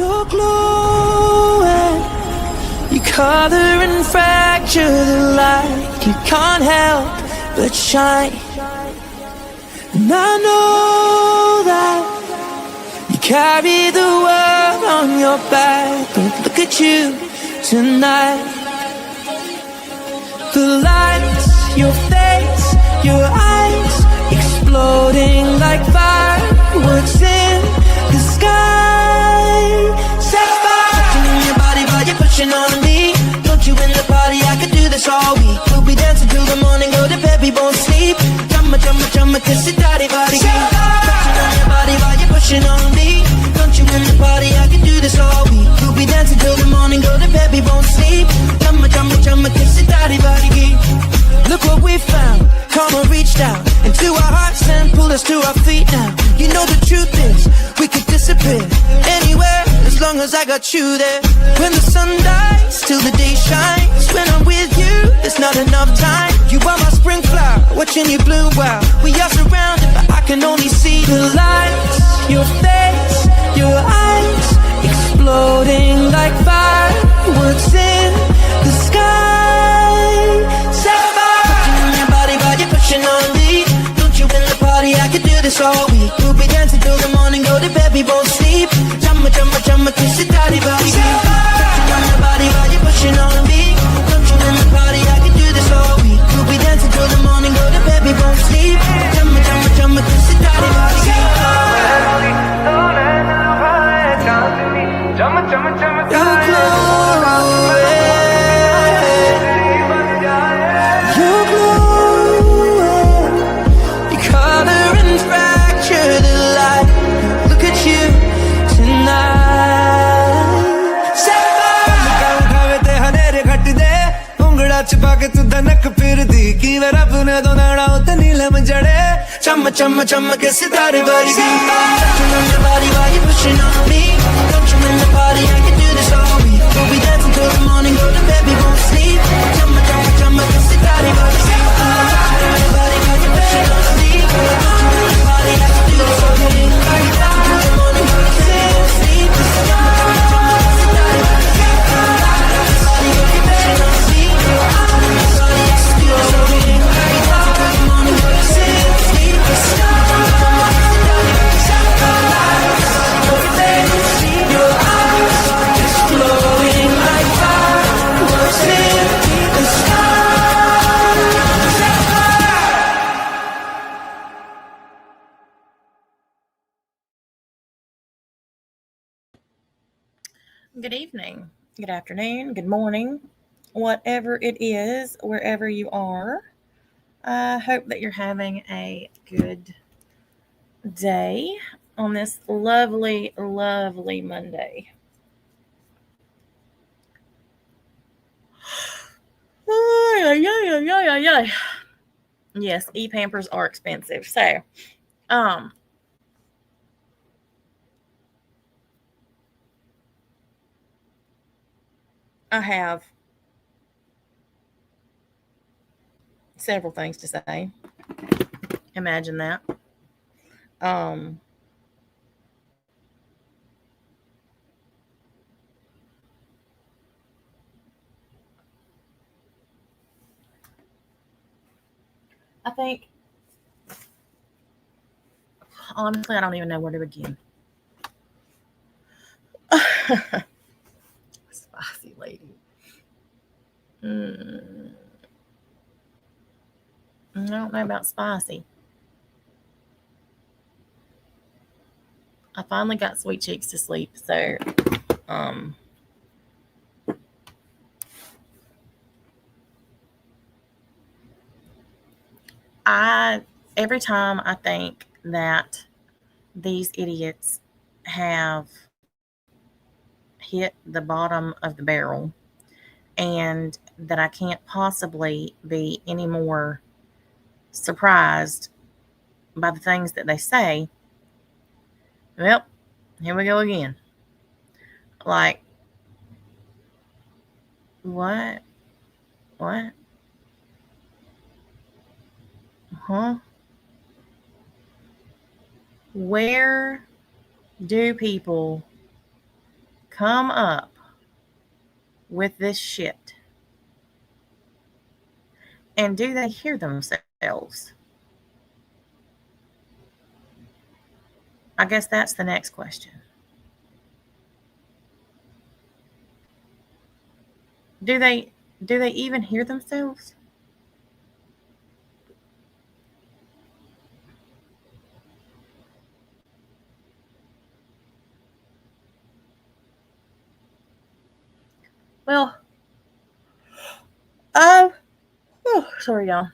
You're glowing, you color and fracture the light. You can't help but shine. And I know that you carry the world on your back. But look at you tonight. The lights, your face, your eyes, exploding like fireworks in the sky. Set fire! Touching in your body while you're pushing on me. Don't you in the party, I could do this all week. We'll be dancing till the morning, go to bed, we won't sleep. Chumma, chumma, chumma, kiss it, daddy, body. Touching on your body while you're pushing on me. Don't you in the party, I could do this all week. We'll be dancing till the morning, go to bed, we won't sleep. Chumma, chumma, chumma, kiss it, daddy, body. Look what we found, karma reached out into our hearts and pulled us to our feet now. You know the truth is, we could disappear anywhere as long as I got you there. When the sun dies, till the day shines. When I'm with you, there's not enough time. You are my spring flower, watching you bloom wild. We are surrounded, but I can only see the lights. Your face, your eyes, exploding like fireworks in the sky. Pushing on me, don't you in the party, I could do this all week. We'll be dancing till the morning, go to bed, we won't sleep. Chumma, chumma, chumma, kiss it, daddy, body. Touching on your body while you're pushing on me. Don't you in the party, I could do this all week. We'll be dancing till the morning, go to bed, we won't sleep. Chumma, chumma, chumma, kiss it, daddy, body. You're glowing. पाके तू धनक फिर दी कि मेरा पुने दो नाड़ा उते नीलम जड़े चम चम चम के सितारे बरसी touching on your body while you're pushing on me. Don't you in the party, I can do this all week. We'll be dancing till the morning, go to bed, we won't sleep. Chum chum के सितारे बरसी touching on your body while you're pushing on me. Don't you in the party, I can do this all week. We'll be dancing till the morning, go to bed, we won't sleep. Chum के सितारे बरसी body while you're pushing on me. Good evening, good afternoon, good morning, whatever it is, wherever you are. I hope that you're having a good day on this lovely, lovely Monday. Yes, e-Pampers are expensive. So, I have several things to say. Imagine that. I think, honestly, I don't even know where to begin. Spicy lady. I don't know about spicy. I finally got Sweet Cheeks to sleep, so every time I think that these idiots have hit the bottom of the barrel and that I can't possibly be any more surprised by the things that they say, well, here we go again. Like, what? Huh? Where do people come up with this shit? And do they hear themselves? I guess that's the next question. Do they even hear themselves? Well, oh, sorry, y'all.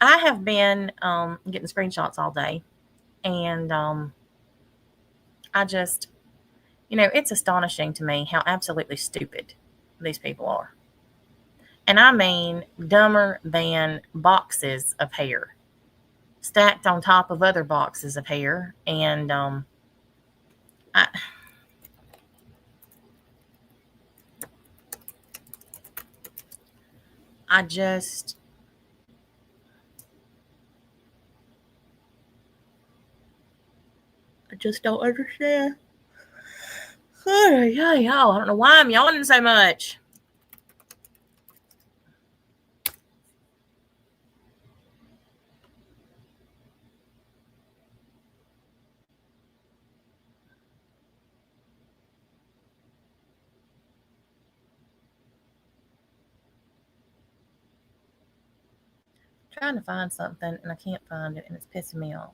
I have been getting screenshots all day, and I just, it's astonishing to me how absolutely stupid these people are. And I mean dumber than boxes of hair stacked on top of other boxes of hair. And I, I just, don't understand. Yeah, y'all. I don't know why I'm yawning so much. Trying to find something and I can't find it, and it's pissing me off.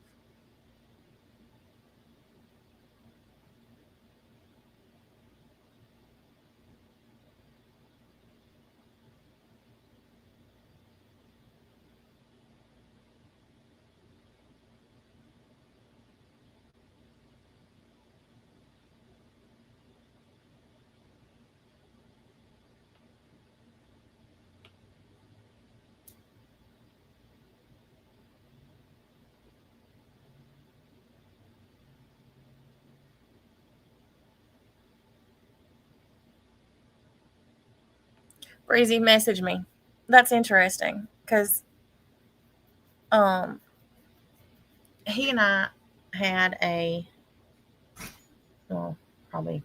Breezy, message me. That's interesting because he and I had a, well, probably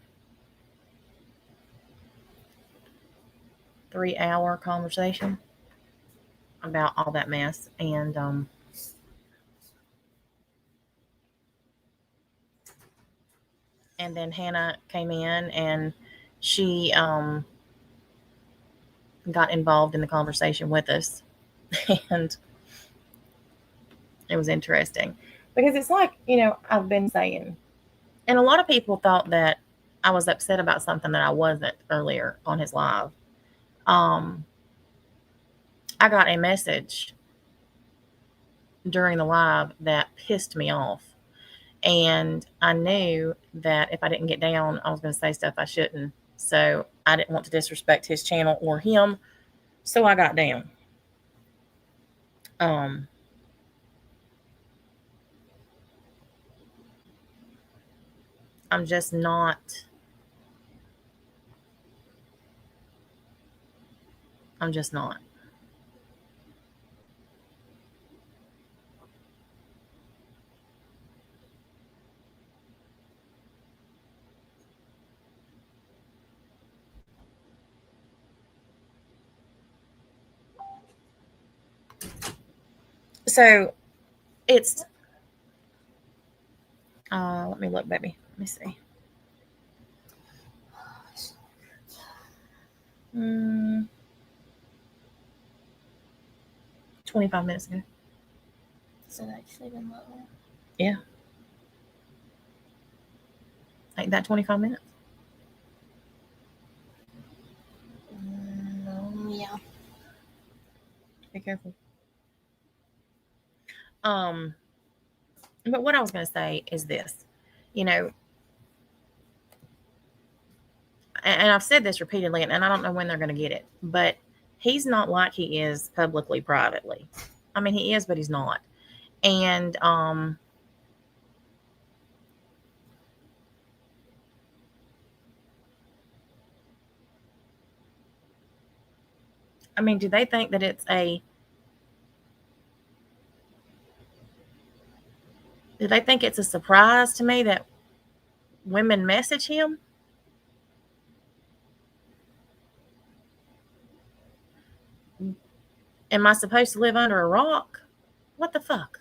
3-hour conversation about all that mess. And then Hannah came in and she got involved in the conversation with us. And it was interesting because it's like, I've been saying, and a lot of people thought that I was upset about something that I wasn't earlier on his live. I got a message during the live that pissed me off. And I knew that if I didn't get down, I was going to say stuff I shouldn't. So I didn't want to disrespect his channel or him. So I got down. I'm just not. I'm just not. So it's, let me look, baby. Let me see. 25 minutes ago. Has it actually been that long? Yeah. Ain't that 25 minutes? Yeah. Be careful. But what I was going to say is this, and I've said this repeatedly, and I don't know when they're going to get it, but he's not like he is publicly, privately. I mean, he is, but he's not. And I mean, do they think that it's a, do they think it's a surprise to me that women message him? Am I supposed to live under a rock? What the fuck?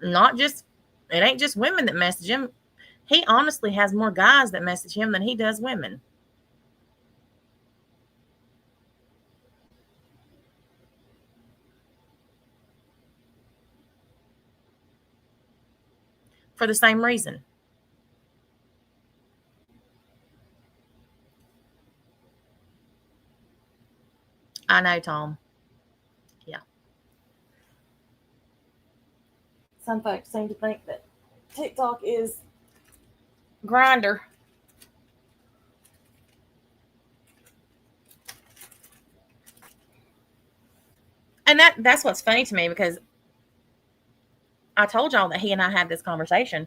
Not just, it ain't just women that message him. He honestly has more guys that message him than he does women. For the same reason. I know, Tom. Yeah. Some folks seem to think that TikTok is Grinder. And that's what's funny to me, because I told y'all that he and I had this conversation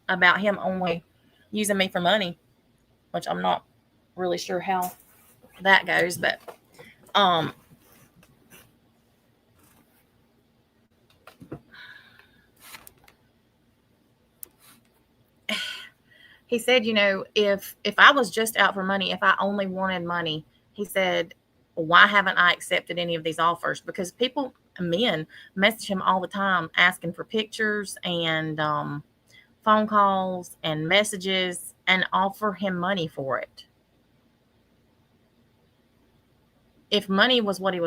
about him only using me for money, which I'm not really sure how that goes, but he said, if I was just out for money, if I only wanted money, he said, why haven't I accepted any of these offers? Because men message him all the time asking for pictures and phone calls and messages and offer him money for it. If money is what he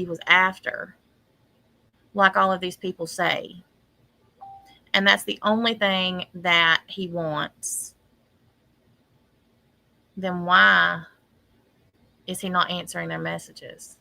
was after, like all of these people say, and that's the only thing that he wants, then why is he not answering their messages?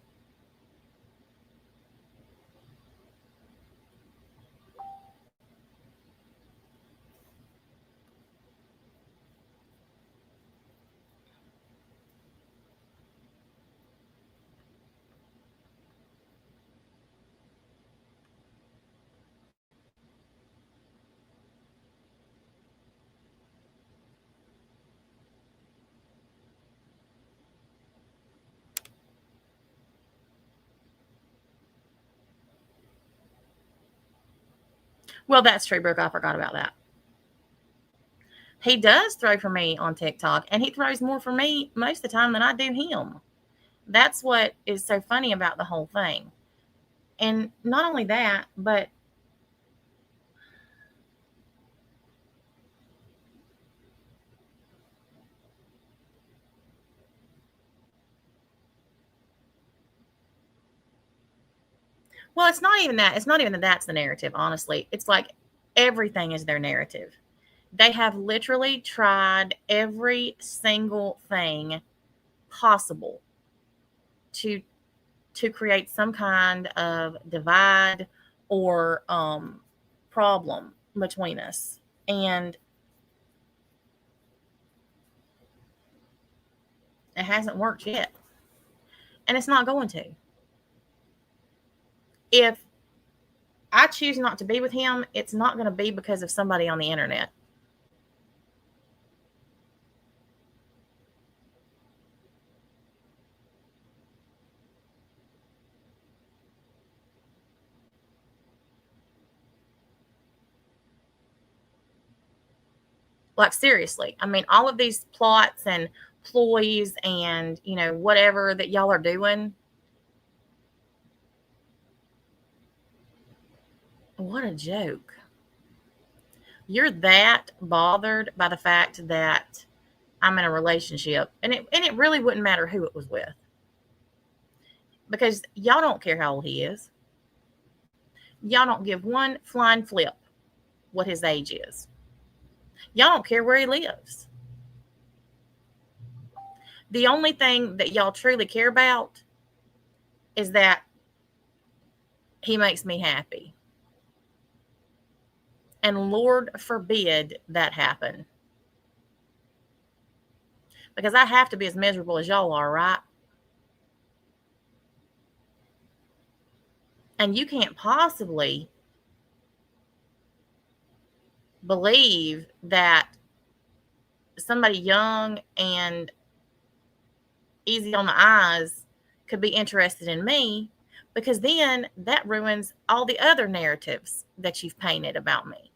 Well, that's true, Brooke. I forgot about that. He does throw for me on TikTok, and he throws more for me most of the time than I do him. That's what is so funny about the whole thing. And not only that, but well, it's not even that. It's not even that that's the narrative, honestly. It's like everything is their narrative. They have literally tried every single thing possible to create some kind of divide or problem between us. And it hasn't worked yet. And it's not going to. If I choose not to be with him, it's not going to be because of somebody on the internet. Like, seriously. I mean, all of these plots and ploys and, whatever that y'all are doing. What a joke. You're that bothered by the fact that I'm in a relationship, and it really wouldn't matter who it was with, because y'all don't care how old he is. Y'all don't give one flying flip what his age is. Y'all don't care where he lives. The only thing that y'all truly care about is that he makes me happy. And Lord forbid that happen. Because I have to be as miserable as y'all are, right? And you can't possibly believe that somebody young and easy on the eyes could be interested in me, because then that ruins all the other narratives that you've painted about me.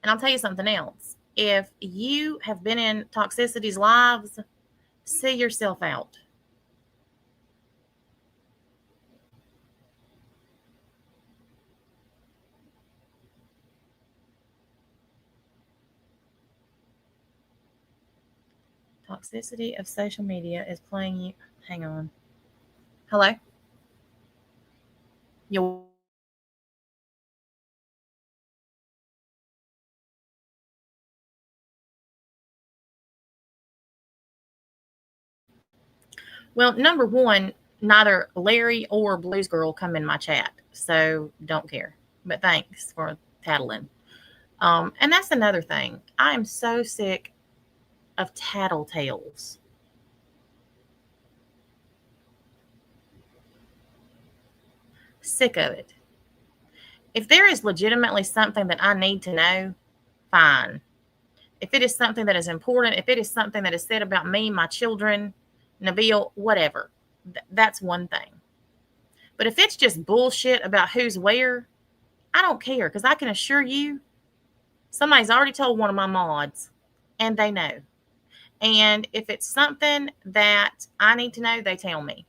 And I'll tell you something else. If you have been in Toxicity's lives, see yourself out. Toxicity of social media is playing you. Hang on. Hello? You. Well, number one, neither Larry or Blues Girl come in my chat, so don't care. But thanks for tattling. And that's another thing. I am so sick of tattletales. Sick of it. If there is legitimately something that I need to know, fine. If it is something that is important, if it is something that is said about me, my children, Nabil, whatever, that's one thing. But if it's just bullshit about who's where, I don't care, because I can assure you somebody's already told one of my mods, and they know. And if it's something that I need to know, they tell me.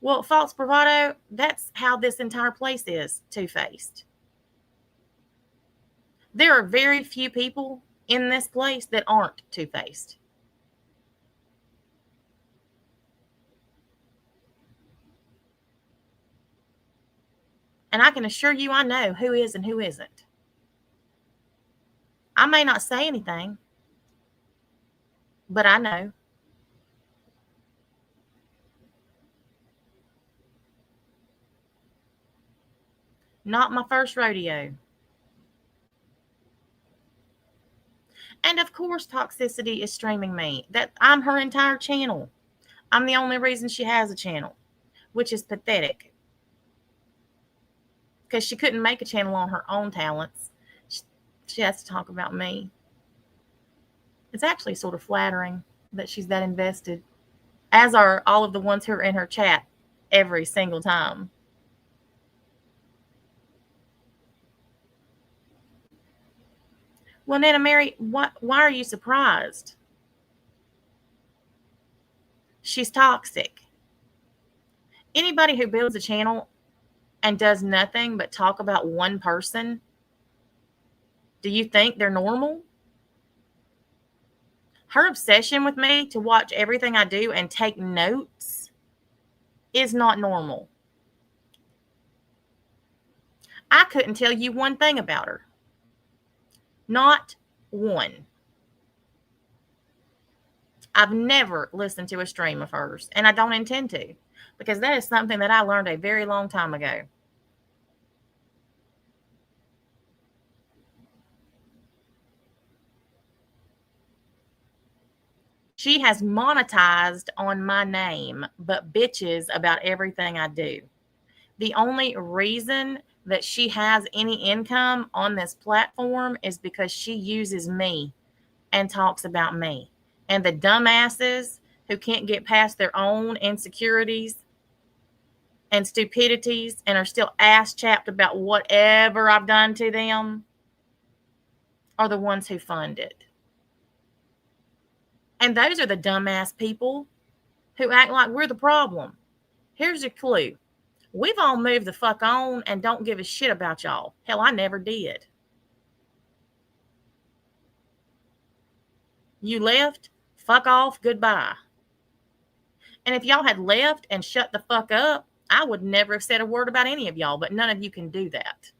Well, false bravado, that's how this entire place is two-faced. There are very few people in this place that aren't two-faced. And I can assure you I know who is and who isn't. I may not say anything, but I know. Not my first rodeo. And of course, Toxicity is streaming me. That I'm her entire channel. I'm the only reason she has a channel, which is pathetic. Because she couldn't make a channel on her own talents. She has to talk about me. It's actually sort of flattering that she's that invested, as are all of the ones who are in her chat every single time. Well, Nana Mary, why are you surprised? She's toxic. Anybody who builds a channel and does nothing but talk about one person, do you think they're normal? Her obsession with me to watch everything I do and take notes is not normal. I couldn't tell you one thing about her. Not one. I've never listened to a stream of hers, and I don't intend to, because that is something that I learned a very long time ago. She has monetized on my name, but bitches about everything I do. The only reason that she has any income on this platform is because she uses me and talks about me. And the dumbasses who can't get past their own insecurities and stupidities and are still ass-chapped about whatever I've done to them are the ones who fund it. And those are the dumbass people who act like we're the problem. Here's a clue. We've all moved the fuck on and don't give a shit about y'all. Hell, I never did. You left, fuck off, goodbye. And if y'all had left and shut the fuck up, I would never have said a word about any of y'all, but none of you can do that.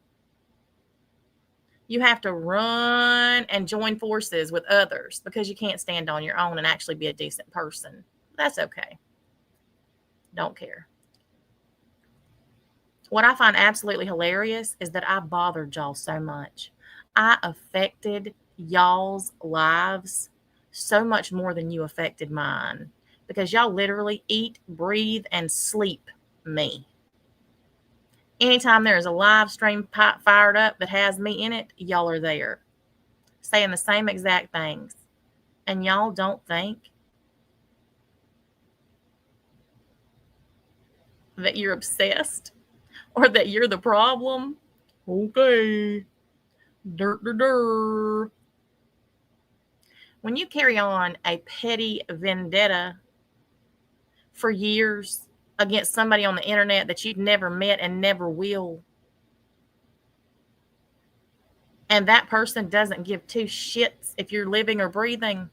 You have to run and join forces with others because you can't stand on your own and actually be a decent person. That's okay. Don't care. What I find absolutely hilarious is that I bothered y'all so much. I affected y'all's lives so much more than you affected mine, because y'all literally eat, breathe, and sleep me. Anytime there is a live stream fired up that has me in it, y'all are there saying the same exact things. And y'all don't think that you're obsessed or that you're the problem? Okay. When you carry on a petty vendetta for years against somebody on the internet that you've never met and never will, and that person doesn't give two shits if you're living or breathing,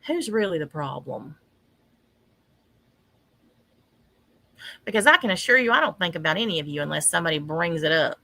who's really the problem? Because I can assure you, I don't think about any of you unless somebody brings it up.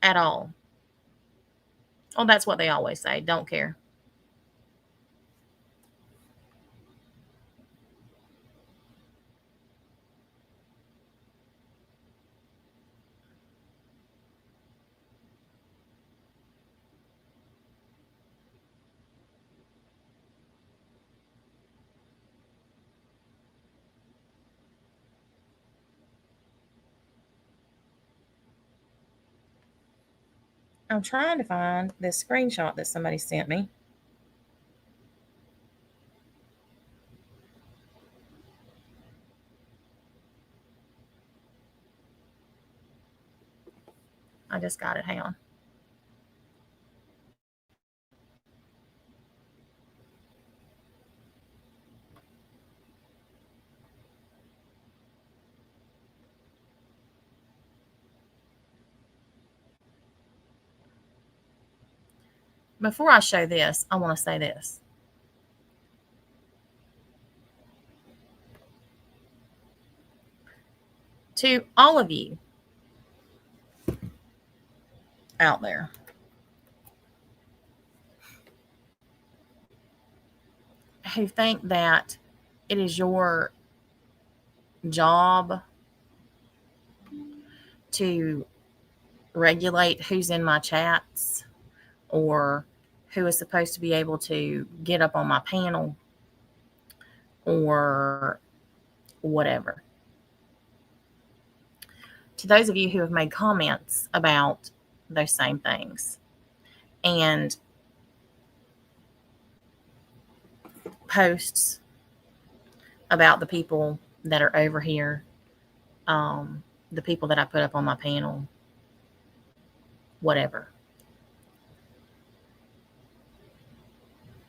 At all. Oh, that's what they always say. Don't care. I'm trying to find this screenshot that somebody sent me. I just got it. Hang on. Before I show this, I want to say this. To all of you out there, who think that it is your job to regulate who's in my chats or who is supposed to be able to get up on my panel or whatever. To those of you who have made comments about those same things and posts about the people that are over here, the people that I put up on my panel, whatever.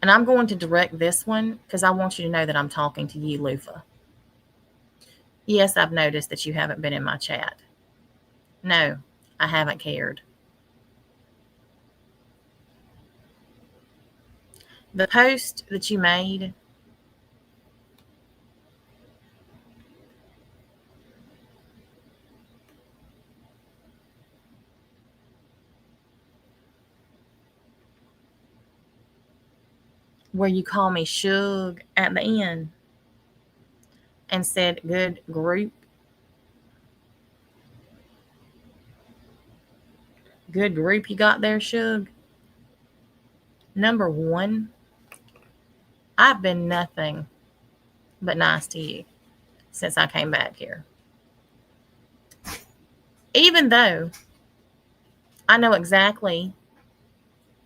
And I'm going to direct this one because I want you to know that I'm talking to you, Lufa. Yes, I've noticed that you haven't been in my chat. No, I haven't cared. The post that you made where you call me Shug at the end and said, good group. Good group you got there, Shug. Number one, I've been nothing but nice to you since I came back here. Even though I know exactly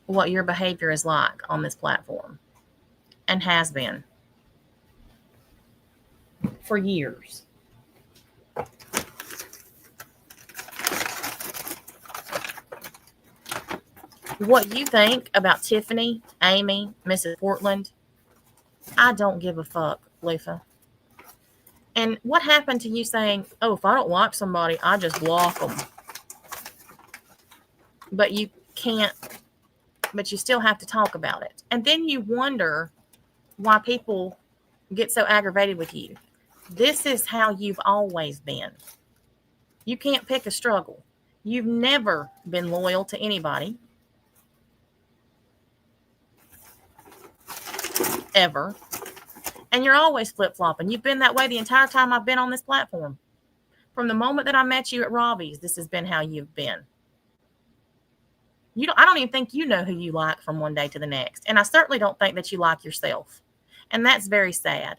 what your behavior is like on this platform and has been for years. What you think about Tiffany, Amy, Mrs. Portland, I don't give a fuck, Lufa. And what happened to you saying, oh, if I don't like somebody, I just block them? But you can't, but you still have to talk about it. And then you wonder why people get so aggravated with you. This is how you've always been. You can't pick a struggle. You've never been loyal to anybody. Ever. And you're always flip-flopping. You've been that way the entire time I've been on this platform. From the moment that I met you at Robbie's, this has been how you've been. I don't even think you know who you like from one day to the next. And I certainly don't think that you like yourself. And that's very sad.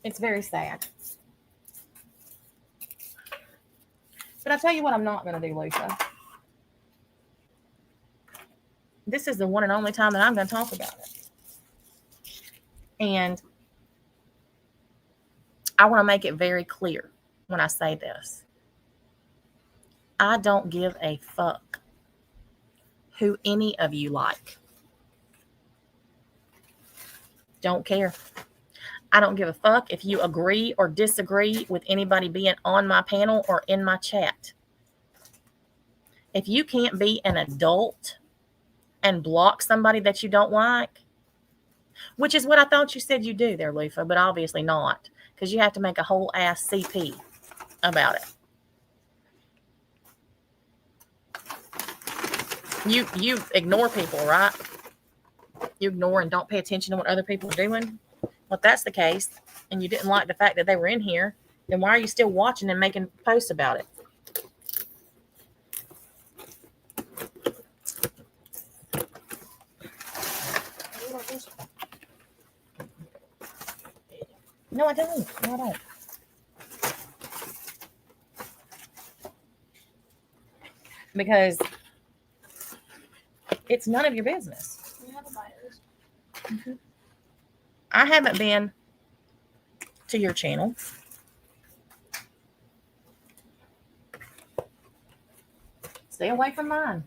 It's very sad. But I tell you what I'm not going to do, Lisa. This is the one and only time that I'm going to talk about it. And I want to make it very clear when I say this. I don't give a fuck who any of you like. Don't care. I don't give a fuck if you agree or disagree with anybody being on my panel or in my chat. If you can't be an adult and block somebody that you don't like, which is what I thought you said you do there, Lufa, but obviously not, because you have to make a whole ass CP about it. You ignore people, right? You ignore and don't pay attention to what other people are doing. Well, if that's the case, and you didn't like the fact that they were in here, then why are you still watching and making posts about it? No, I don't. No, I don't. Because it's none of your business. We have a virus. Mm-hmm. I haven't been to your channel. Stay away from mine.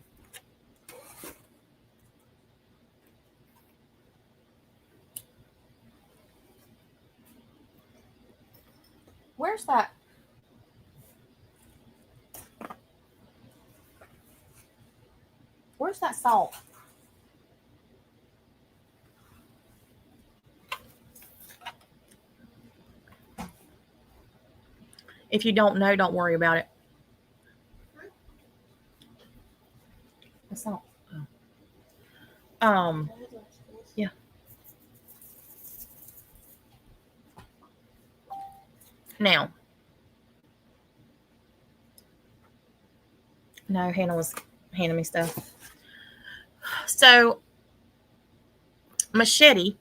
Where's that? Where's that salt? If you don't know, don't worry about it. The salt. Oh. Yeah. Now, no, Hannah was handing me stuff. So, Machete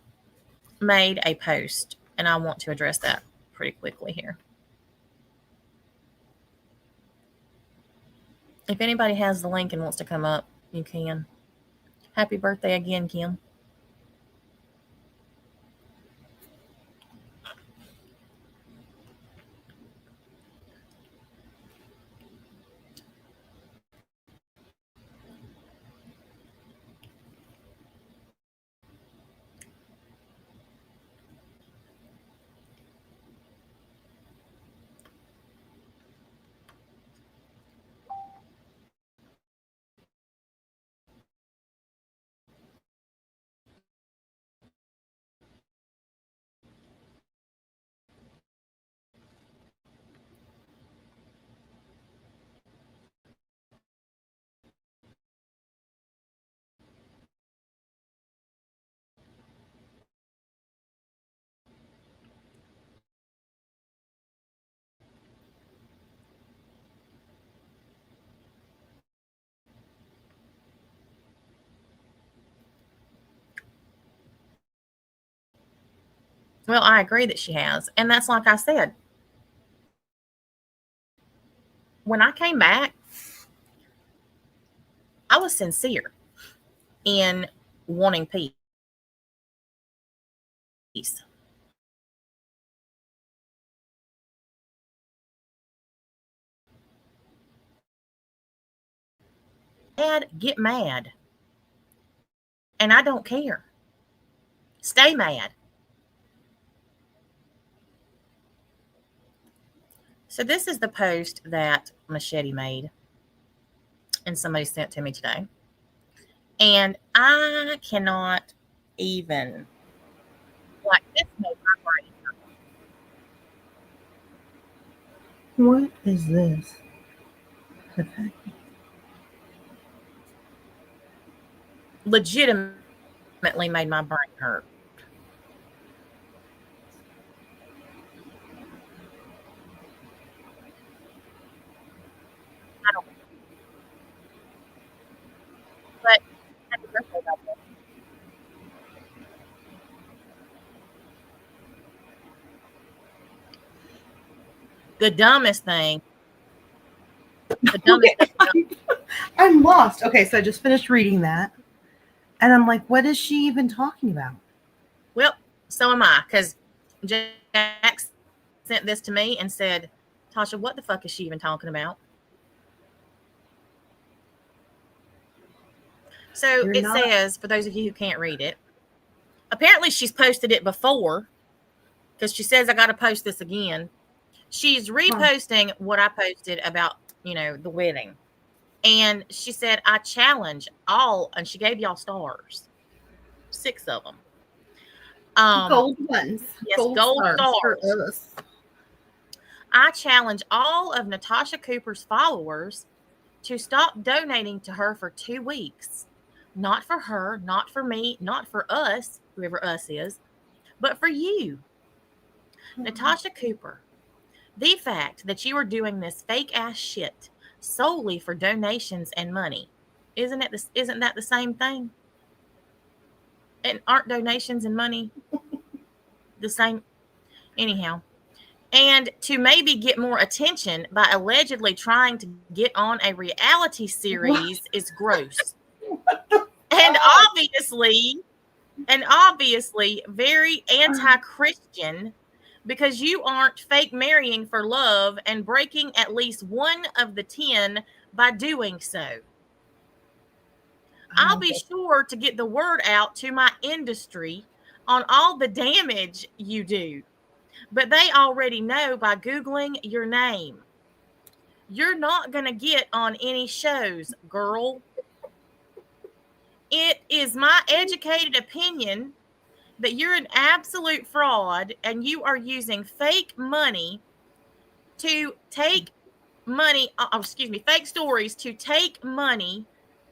made a post, and I want to address that pretty quickly here. If anybody has the link and wants to come up, you can. Happy birthday again, Kim. Well, I agree that she has. And that's like I said. When I came back, I was sincere in wanting peace. Get mad. And I don't care. Stay mad. So this is the post that Machete made and somebody sent to me today. And I cannot even, like, this made my brain hurt. What is this? Okay. Legitimately made my brain hurt. The dumbest thing. The dumbest thing. I'm lost. Okay, so I just finished reading that. And I'm like, what is she even talking about? Well, so am I, because Jack sent this to me and said, Tasha, what the fuck is she even talking about? So it says, for those of you who can't read it, apparently she's posted it before, because she says I got to post this again. She's reposting what I posted about, the wedding. And she said, I challenge all, and she gave y'all stars, 6 of them. Gold ones. Yes, gold stars. For us. I challenge all of Natasha Cooper's followers to stop donating to her for 2 weeks. Not for her, not for me, not for us, whoever us is, but for you. Natasha Cooper, the fact that you are doing this fake ass shit solely for donations and money, isn't that the same thing? And aren't donations and money the same? Anyhow. And to maybe get more attention by allegedly trying to get on a reality series is gross. And obviously very anti-Christian, because you aren't fake marrying for love and breaking at least one of the 10 by doing so. I'll be sure to get the word out to my industry on all the damage you do. But they already know by Googling your name. You're not going to get on any shows, girl. It is my educated opinion that you're an absolute fraud and you are using fake money to take money, fake stories to take money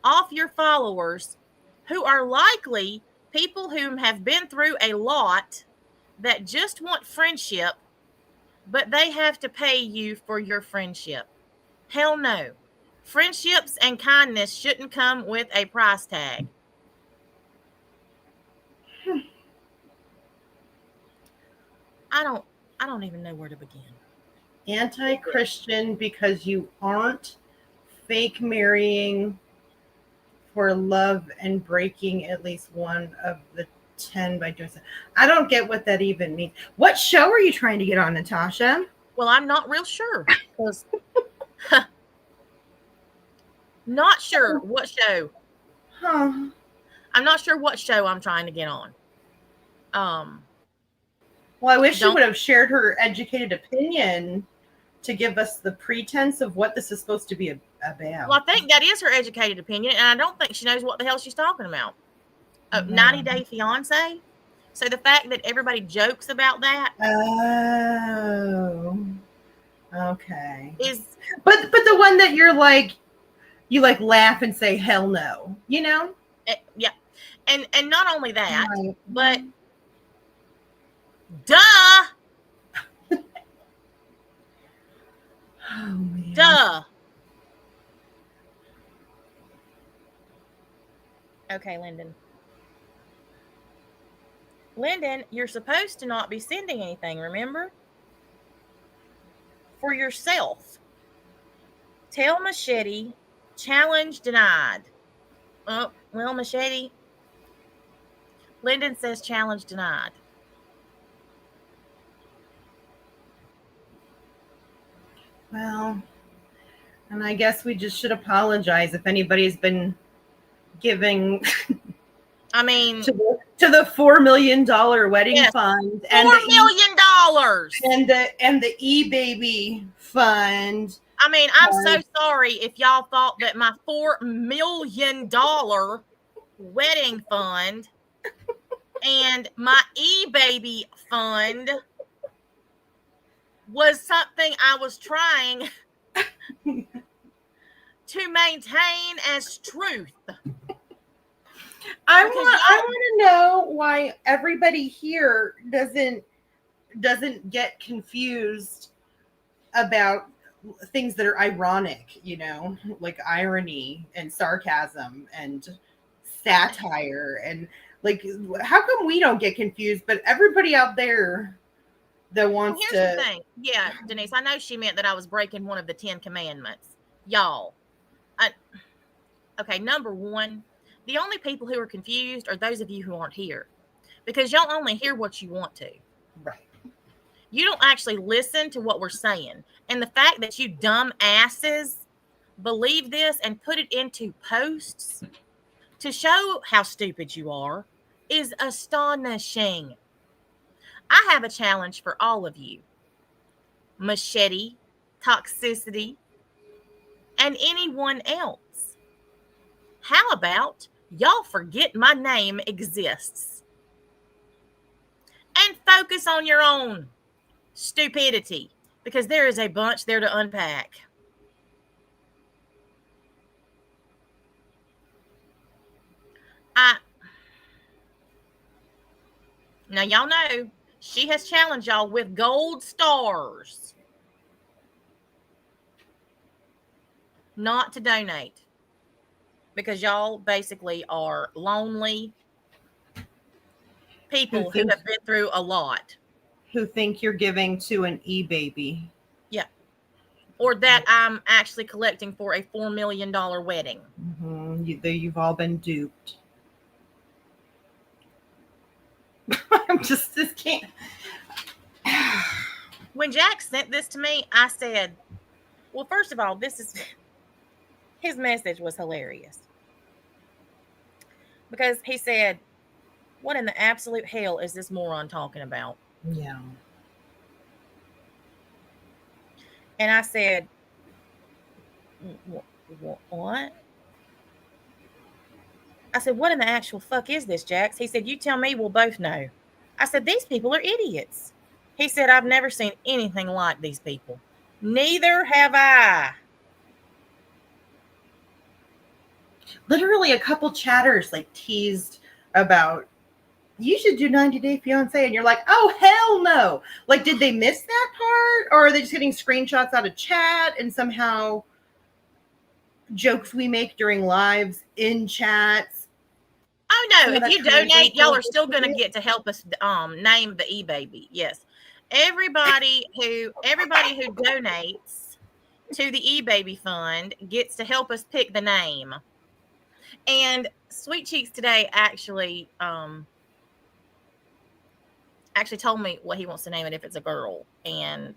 off your followers, who are likely people who have been through a lot, that just want friendship, but they have to pay you for your friendship. Hell no. Friendships and kindness shouldn't come with a price tag. I don't even know where to begin. Anti-Christian because you aren't fake marrying for love and breaking at least one of the 10 by doing so. I don't get what that even means. What show are you trying to get on, Natasha? Well, I'm not real sure. Not sure what show. Huh. I'm not sure what show I'm trying to get on. Well, I wish she would have shared her educated opinion to give us the pretense of what this is supposed to be about. Well, I think that is her educated opinion, and I don't think she knows what the hell she's talking about. 90 Day Fiance. So the fact that everybody jokes about that. Oh. Okay. But the one that you laugh and say hell no, yeah. And not only that, right. But duh. Oh, man. Duh. Okay, Lyndon, you're supposed to not be sending anything, remember? For yourself. Tell Machete, challenge denied. Oh, well, Machete. Lyndon says challenge denied. Well, and I guess we just should apologize if anybody's been giving to the $4 million wedding fund and $4 million and the e-baby fund. I mean, I'm so sorry if y'all thought that my $4 million wedding fund and my e-baby fund was something I was trying to maintain as truth. I want to know why everybody here doesn't get confused about things that are ironic, like irony and sarcasm and satire, and like, how come we don't get confused, but everybody out there that Well, wants here's the to. thing. Yeah, Denise, I know she meant that I was breaking one of the 10 commandments. Y'all, okay, number one, the only people who are confused are those of you who aren't here because y'all only hear what you want to. Right. You don't actually listen to what we're saying. And the fact that you dumb asses believe this and put it into posts to show how stupid you are is astonishing. I have a challenge for all of you. Machete, Toxicity, and anyone else. How about y'all forget my name exists and focus on your own stupidity because there is a bunch there to unpack. Now y'all know she has challenged y'all with gold stars not to donate because y'all basically are lonely people who have been through a lot. Who think you're giving to an e-baby. Yeah. Or that I'm actually collecting for a $4 million wedding. You've all been duped. I'm just this can't. When Jack sent this to me, I said, well, first of all, his message was hilarious. Because he said, what in the absolute hell is this moron talking about? Yeah. And I said, what? I said, what in the actual fuck is this, Jax? He said, you tell me, we'll both know. I said, these people are idiots. He said, I've never seen anything like these people. Neither have I. Literally a couple chatters like teased about you should do 90 Day Fiance, and you're like, oh hell no. Like, did they miss that part, or are they just getting screenshots out of chat and somehow jokes we make during lives in chats? Oh no, if you donate, y'all are still going to get to help us name the e-baby. Yes. Everybody who donates to the e-baby fund gets to help us pick the name. And Sweet Cheeks today actually told me what he wants to name it if it's a girl. And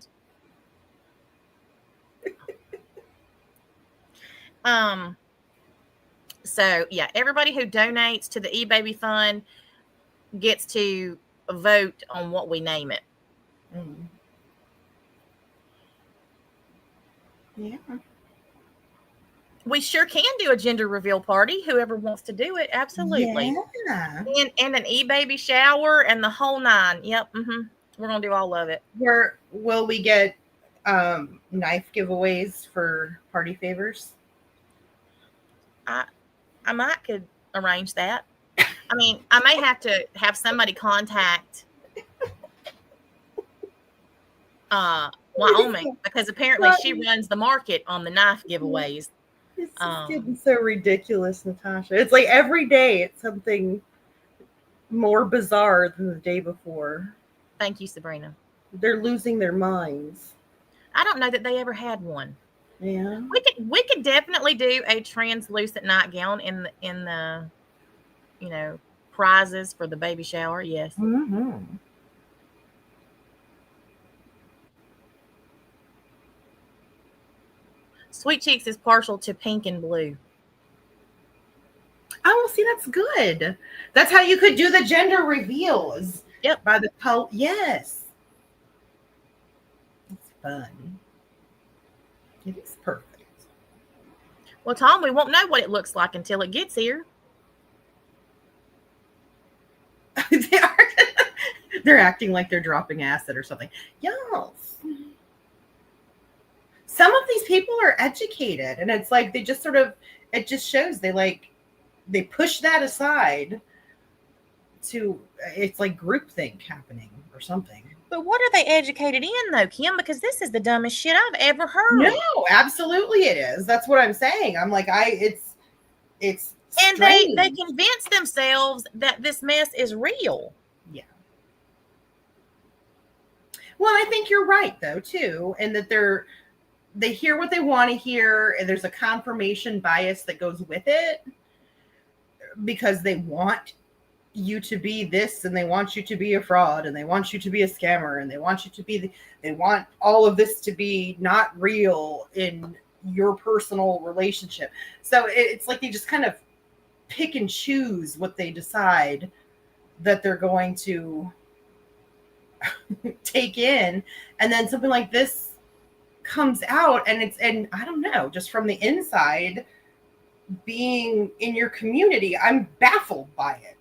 so yeah, everybody who donates to the e-baby fund gets to vote on what we name it. Yeah. We sure can do a gender reveal party. Whoever wants to do it, absolutely. Yeah. And an e-baby shower and the whole nine. Yep. We're gonna do all of it. Where will we get knife giveaways for party favors? I might could arrange that. I mean, I may have to have somebody contact Wyoming because apparently she runs the market on the knife giveaways. It's just getting so ridiculous, Natasha. It's like every day it's something more bizarre than the day before. Thank you, Sabrina. They're losing their minds. I don't know that they ever had one. Yeah. We could definitely do a translucent nightgown in the prizes for the baby shower. Yes. Sweet Cheeks is partial to pink and blue. Oh, well, see, that's good. That's how you could do the gender reveals. Yep. By the color. Yes. It's fun. It is perfect. Well, Tom, we won't know what it looks like until it gets here. They're acting like they're dropping acid or something. Yes. Some of these people are educated, and it's like they just it just shows they push that aside to, it's like groupthink happening or something. But what are they educated in, though, Kim? Because this is the dumbest shit I've ever heard. No, absolutely it is. That's what I'm saying. I'm like, it's and they convince themselves that this mess is real. Yeah. Well, I think you're right though too, and that they hear what they want to hear, and there's a confirmation bias that goes with it because they want you to be this, and they want you to be a fraud, and they want you to be a scammer, and they want you to be they want all of this to be not real in your personal relationship. So it's like they just kind of pick and choose what they decide that they're going to take in, and then something like this comes out, and I don't know, just from the inside, being in your community, I'm baffled by it.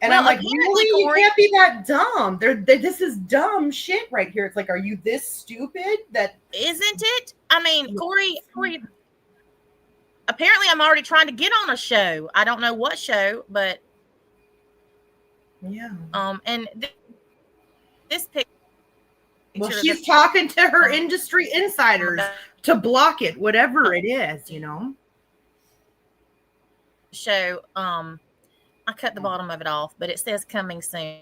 And Well, I'm like, apparently, really? Corey- You can't be that dumb. This is dumb shit right here. It's like, are you this stupid that Isn't it? I mean, Corey, apparently I'm already trying to get on a show. I don't know what show, but yeah. And this picture. Well, she's talking to her industry insiders to block it, whatever it is, you know. Show. I cut the bottom of it off, but it says coming soon.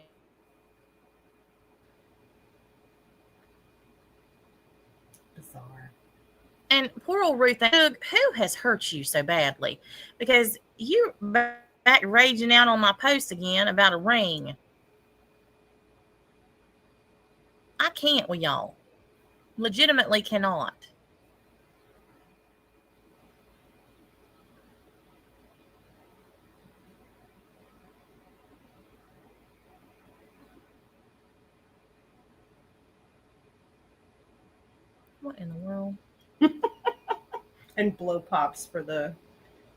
Bizarre. And poor old Ruth, who has hurt you so badly? Because you're back raging out on my post again about a ring. I can't with y'all. Legitimately cannot. What in the world? And blow pops for the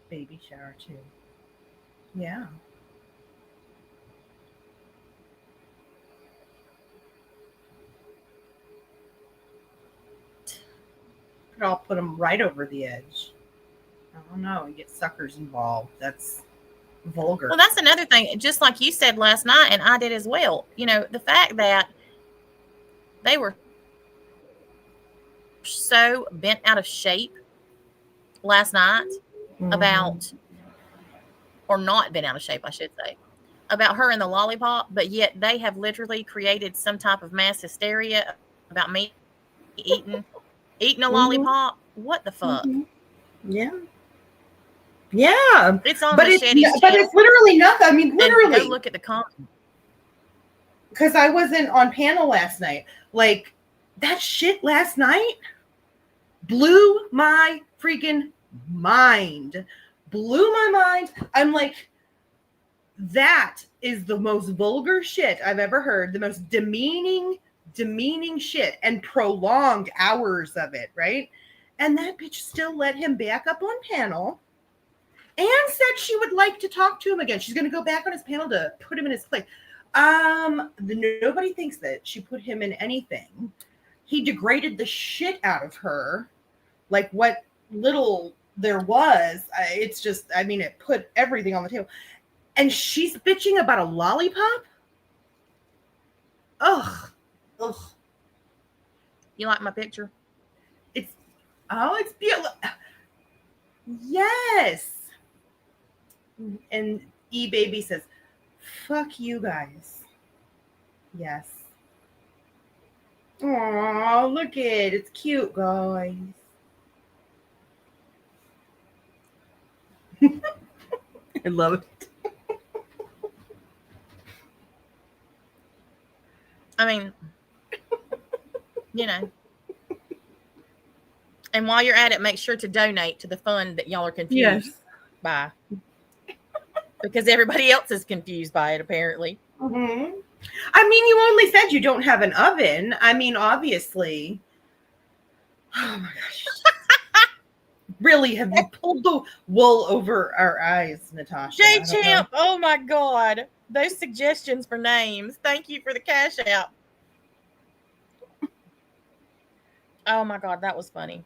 baby shower too. Yeah. Could all put them right over the edge. I don't know. You get suckers involved. That's vulgar. Well, that's another thing. Just like you said last night, and I did as well. You know, the fact that they were so bent out of shape last night about, or not been out of shape, I should say, about her and the lollipop, but yet they have literally created some type of mass hysteria about me eating a lollipop. What the fuck? Yeah. Yeah. It's on but Machete's it's channel. literally nothing. I mean, And literally. go look at the comments. Because I wasn't on panel last night. Like, that shit last night blew my freaking mind. Blew my mind. I'm like, that is the most vulgar shit I've ever heard. The most demeaning shit, and prolonged hours of it, right? And that bitch still let him back up on panel and said she would like to talk to him again. She's going to go back on his panel to put him in his place. Nobody thinks that she put him in anything. He degraded the shit out of her. Like, what little there was, it's just, I mean, it put everything on the table. And she's bitching about a lollipop? Ugh. You like my picture? It's beautiful. Yes. And E-Baby says, fuck you guys. Yes. Oh, look at it. It's cute, guys. I love it. I mean, you know. And while you're at it, make sure to donate to the fund that y'all are confused by. Because everybody else is confused by it, apparently. Mm-hmm. I mean, you only said you don't have an oven. I mean, obviously. Oh my gosh. Really, have you pulled the wool over our eyes, Natasha? J Champ, oh my God. Those suggestions for names. Thank you for the cash out. Oh my God, that was funny.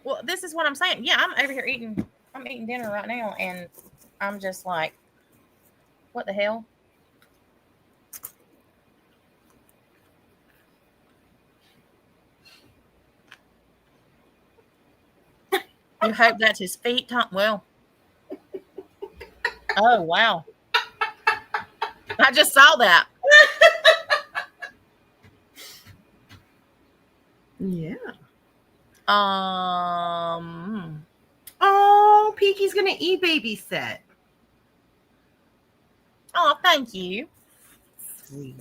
Well, this is what I'm saying. Yeah, I'm over here eating dinner right now, and I'm just like, what the hell? You hope that's his feet, Tom? Well. Oh, wow. I just saw that. Yeah. Um. Oh, Peaky's gonna babysit. Oh, thank you. Sweet.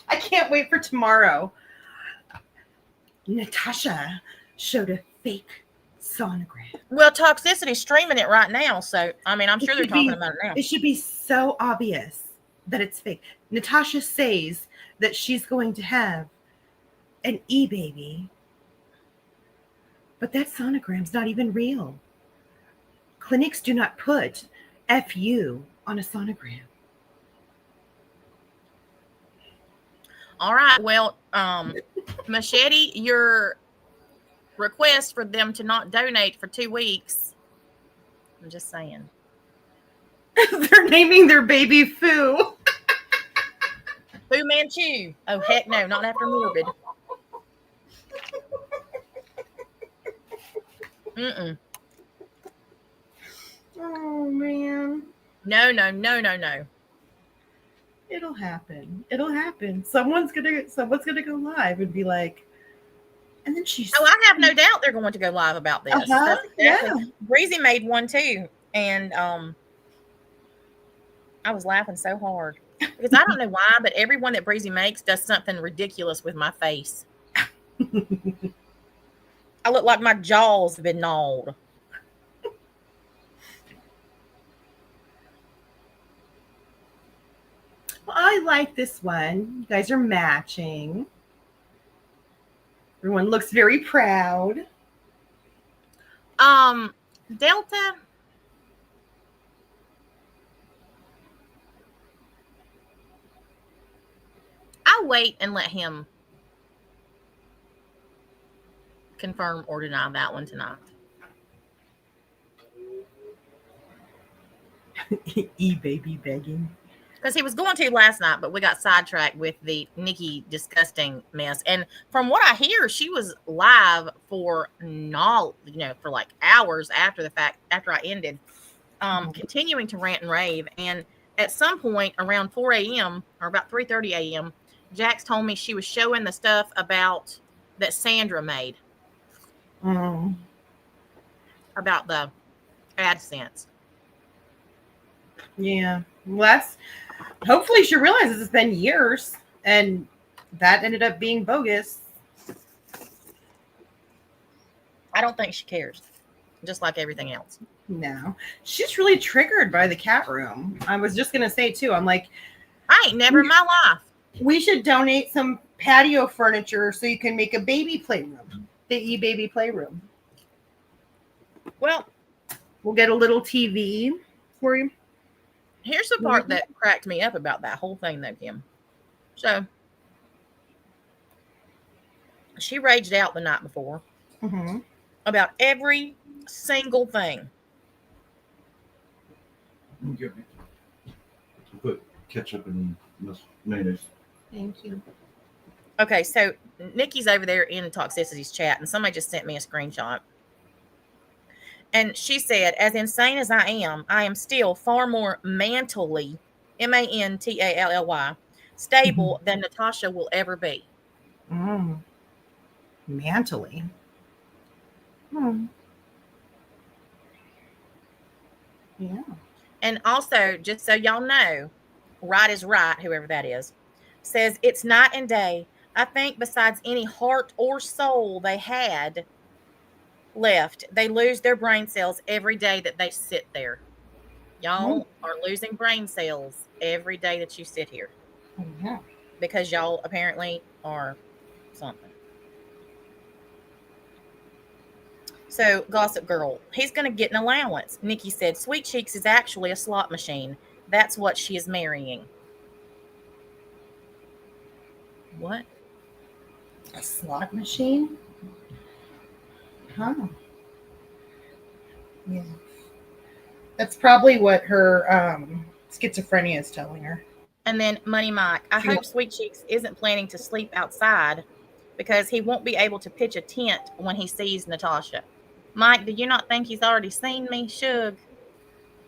I can't wait for tomorrow. Natasha showed a fake sonogram. Well, Toxicity's streaming it right now, so I mean, I'm It sure they're should talking be- about it now. It should be so obvious that it's fake. Natasha says that she's going to have an baby, but that sonogram's not even real. Clinics do not put FU on a sonogram. All right. Well, Machete, your request for them to not donate for 2 weeks. I'm just saying. They're naming their baby Fu. Fu Manchu. Oh, heck no, not after Morbid. Mm-mm. Oh man. No, no, no, no, no. It'll happen. It'll happen. Someone's gonna go live and be like, and then she's Oh, I have no doubt they're going to go live about this. That's exactly. yeah. Breezy made one too, and I was laughing so hard because I don't know why, but everyone that Breezy makes does something ridiculous with my face. I look like my jaws have been gnawed. Well, I like this one. You guys are matching. Everyone looks very proud. Delta. I'll wait and let him confirm or deny that one tonight. Baby begging. Because he was going to last night, but we got sidetracked with the Nikki disgusting mess. And from what I hear, she was live for for like hours after the fact, after I ended, continuing to rant and rave. And at some point around 4 a.m. or about 3:30 a.m., Jax told me she was showing the stuff about that Sandra made about the AdSense. Yeah. Well, hopefully she realizes it's been years and that ended up being bogus. I don't think she cares, just like everything else. No. She's really triggered by the cat room. I was just going to say, too, I'm like, I ain't never in my life. We should donate some patio furniture so you can make a baby playroom, the baby playroom. Well, we'll get a little TV for you. Here's the part that cracked me up about that whole thing, though, Kim. So, she raged out the night before about every single thing. Put ketchup and mayonnaise. Thank you. Okay, so Nikki's over there in Toxicity's chat, and somebody just sent me a screenshot. And she said, as insane as I am still far more mentally, MANTALLY, stable than Natasha will ever be. Mentally. Yeah. And also, just so y'all know, right is right, whoever that is, says it's night and day. I think besides any heart or soul they had left, they lose their brain cells every day that they sit there. Y'all are losing brain cells every day that you sit here. Yeah. Because y'all apparently are something. So, Gossip Girl, he's going to get an allowance. Nikki said, Sweet Cheeks is actually a slot machine. That's what she is marrying. What? A slot machine? Huh. Yeah. That's probably what her schizophrenia is telling her. And then Money Mike, I hope Sweet Cheeks isn't planning to sleep outside because he won't be able to pitch a tent when he sees Natasha. Mike, do you not think he's already seen me? Shug.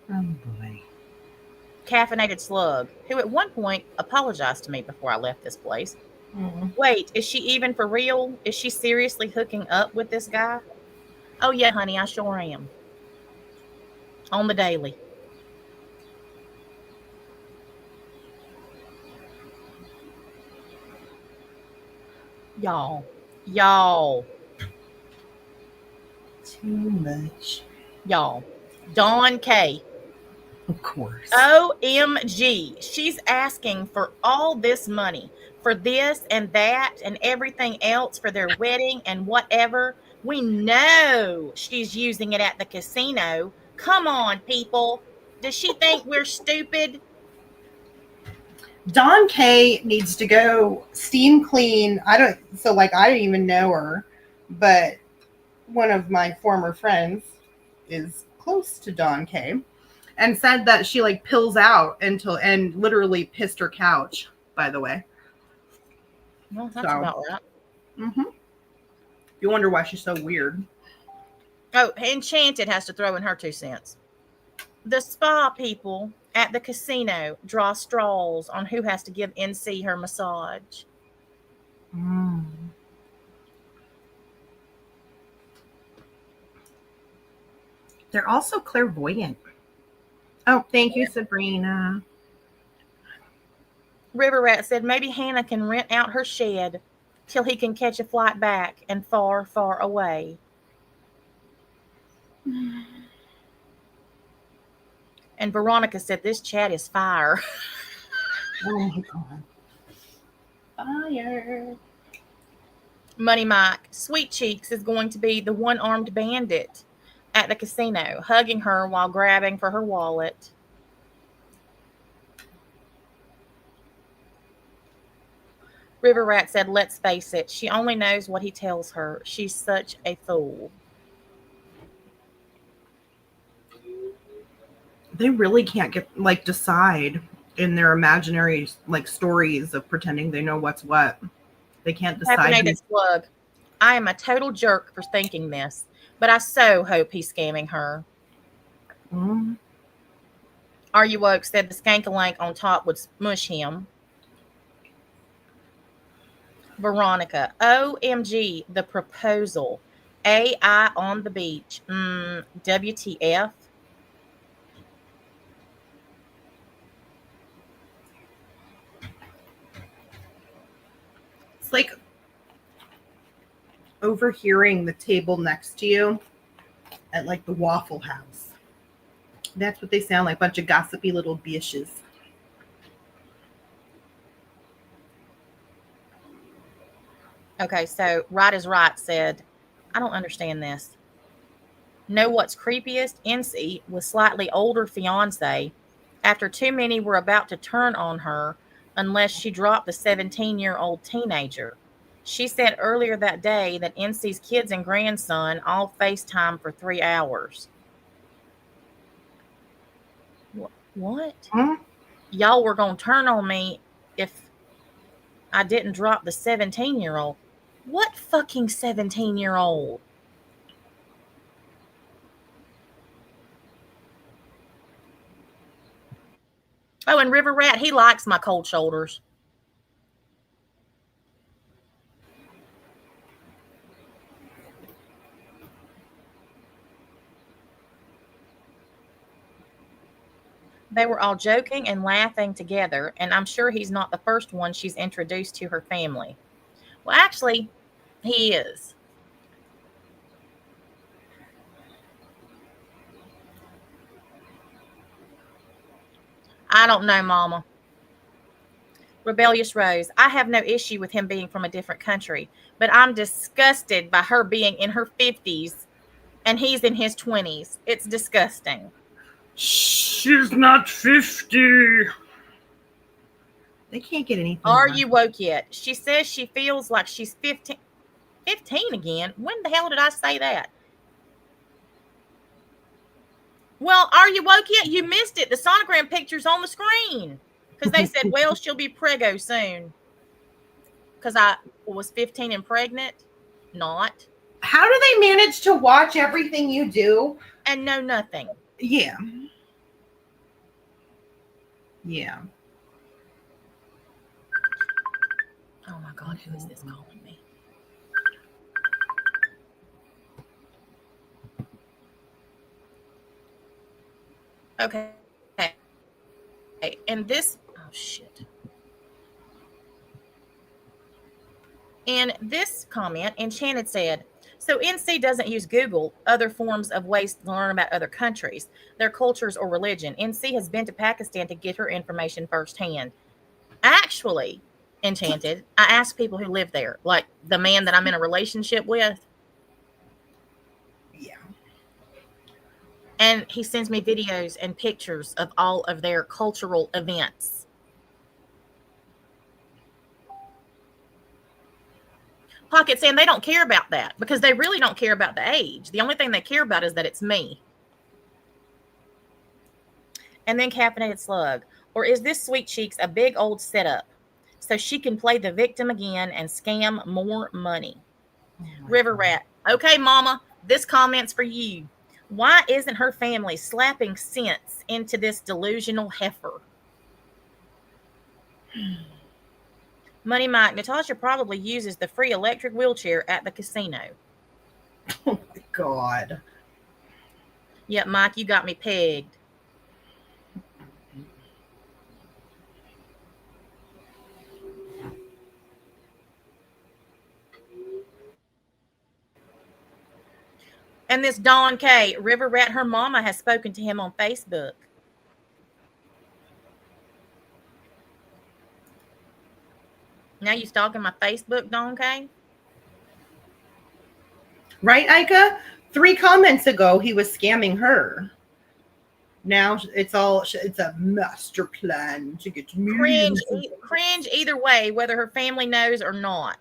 Oh boy. Caffeinated slug, who at one point apologized to me before I left this place. Mm. Wait, is she even for real? Is she seriously hooking up with this guy? Oh, yeah, honey, I sure am. On the daily. Y'all. Too much. Dawn K. Of course. OMG. She's asking for all this money for this and that and everything else for their wedding and whatever. We know she's using it at the casino. Come on, people. Does she think we're stupid? Dawn K needs to go steam clean. I didn't even know her, but one of my former friends is close to Dawn K and said that she like pills out and literally pissed her couch, by the way. Well, that's about right. Mm-hmm. You wonder why she's so weird. Oh, Enchanted has to throw in her 2 cents. The spa people at the casino draw straws on who has to give NC her massage. Mm. They're also clairvoyant. Oh, thank you, Sabrina. River Rat said maybe Hannah can rent out her shed till he can catch a flight back and far, far away. And Veronica said this chat is fire. Oh my god. Fire. Money Mike, Sweet Cheeks is going to be the one-armed bandit at the casino, hugging her while grabbing for her wallet. River Rat said, let's face it, she only knows what he tells her. She's such a fool. They really can't decide in their imaginary stories of pretending they know what's what. They can't decide. Caffeinated slug. I am a total jerk for thinking this, but I so hope he's scamming her. Mm. Are You Woke said the skankalank on top would smush him. Veronica, OMG, the proposal. AI on the beach. WTF? It's like overhearing the table next to you at like the Waffle House. That's what they sound like, bunch of gossipy little bitches. Okay, so Right is Right said, I don't understand this. Know what's creepiest? NC with slightly older fiance after too many were about to turn on her unless she dropped the 17-year-old teenager. She said earlier that day that NC's kids and grandson all FaceTime for 3 hours. What? Hmm? Y'all were going to turn on me if I didn't drop the 17-year-old. What fucking 17-year-old? Oh, and River Rat, he likes my cold shoulders. They were all joking and laughing together, and I'm sure he's not the first one she's introduced to her family. Well, actually, he is. I don't know, Mama. Rebellious Rose, I have no issue with him being from a different country, but I'm disgusted by her being in her 50s and he's in his 20s. It's disgusting. She's not 50. They can't get anything. Are you woke yet? She says she feels like she's 15. 15 again? When the hell did I say that? Well, are you woke yet? You missed it. The sonogram picture's on the screen. Because they said, well, she'll be preggo soon. Because I was 15 and pregnant. Not. How do they manage to watch everything you do and know nothing? Yeah. Yeah. Oh my God, who is this calling me? Okay. And this, oh shit. In this comment, Enchanted said, so NC doesn't use Google, other forms of ways to learn about other countries, their cultures, or religion. NC has been to Pakistan to get her information firsthand. Actually, Enchanted, I asked people who live there, like the man that I'm in a relationship with. Yeah. And he sends me videos and pictures of all of their cultural events. Pocket saying they don't care about that because they really don't care about the age. The only thing they care about is that it's me. And then Caffeinated Slug. Or is this Sweet Cheeks a big old setup so she can play the victim again and scam more money? River Rat. Okay, Mama, this comment's for you. Why isn't her family slapping sense into this delusional heifer? Money Mike, Natasha probably uses the free electric wheelchair at the casino. Oh my God. Yep, Mike, you got me pegged. And this Dawn K, River Rat, her mama has spoken to him on Facebook. Now you stalking my Facebook, Dawn K? Right, Ika? 3 comments ago, he was scamming her. Now it's a master plan to get millions. Cringe either way, whether her family knows or not.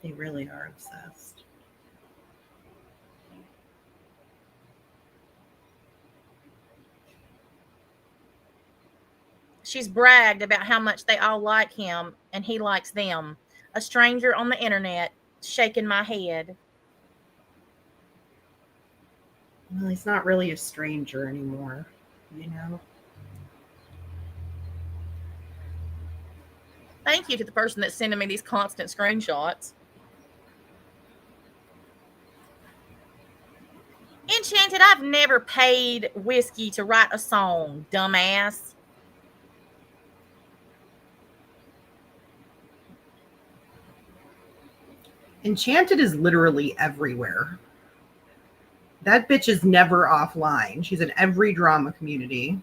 They really are obsessed. She's bragged about how much they all like him and he likes them. A stranger on the internet, shaking my head. Well, he's not really a stranger anymore, you know? Thank you to the person that's sending me these constant screenshots. Enchanted, I've never paid Whiskey to write a song, dumbass. Enchanted is literally everywhere. That bitch is never offline. She's in every drama community.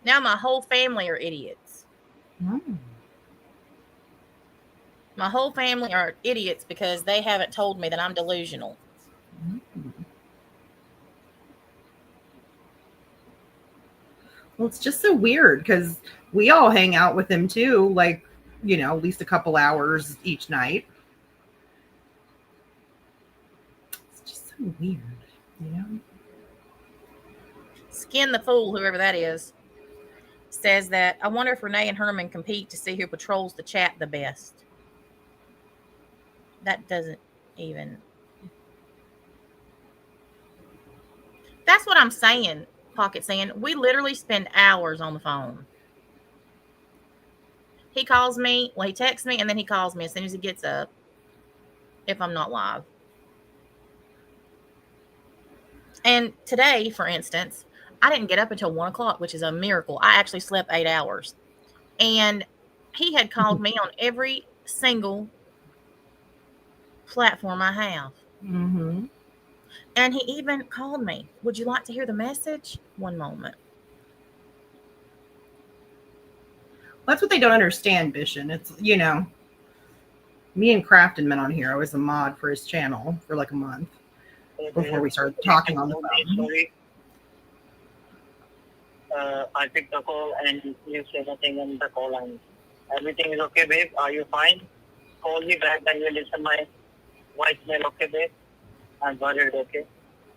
Now my whole family are idiots. My whole family are idiots because they haven't told me that I'm delusional. Well, it's just so weird because we all hang out with him too, like, you know, at least a couple hours each night. It's just so weird, you know? Skin the Fool, whoever that is, says that I wonder if Renee and Herman compete to see who patrols the chat the best. That doesn't even. That's what I'm saying, Pocket saying. We literally spend hours on the phone. He calls me, well, he texts me, and then he calls me as soon as he gets up if I'm not live. And today, for instance, I didn't get up until 1 o'clock, which is a miracle. I actually slept 8 hours. And he had called me on every single platform I have. Mm-hmm. And he even called me. Would you like to hear the message? One moment. That's what they don't understand, Bishan. It's, you know, me and Crafton met on here. I was a mod for his channel for like a month before we started talking on the phone. I picked the call and you say nothing on the call and everything is okay, babe. Are you fine? Call me back and you listen my voicemail, okay, babe? I'm worried, okay?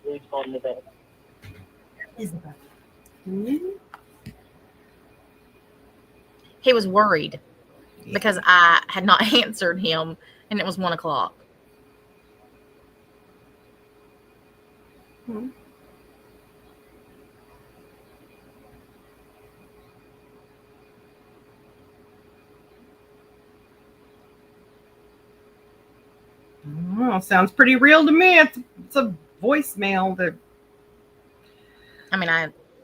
Please call me back. Isabel. He was worried because I had not answered him, and it was 1:00. Oh, sounds pretty real to me. It's a voicemail that. I mean,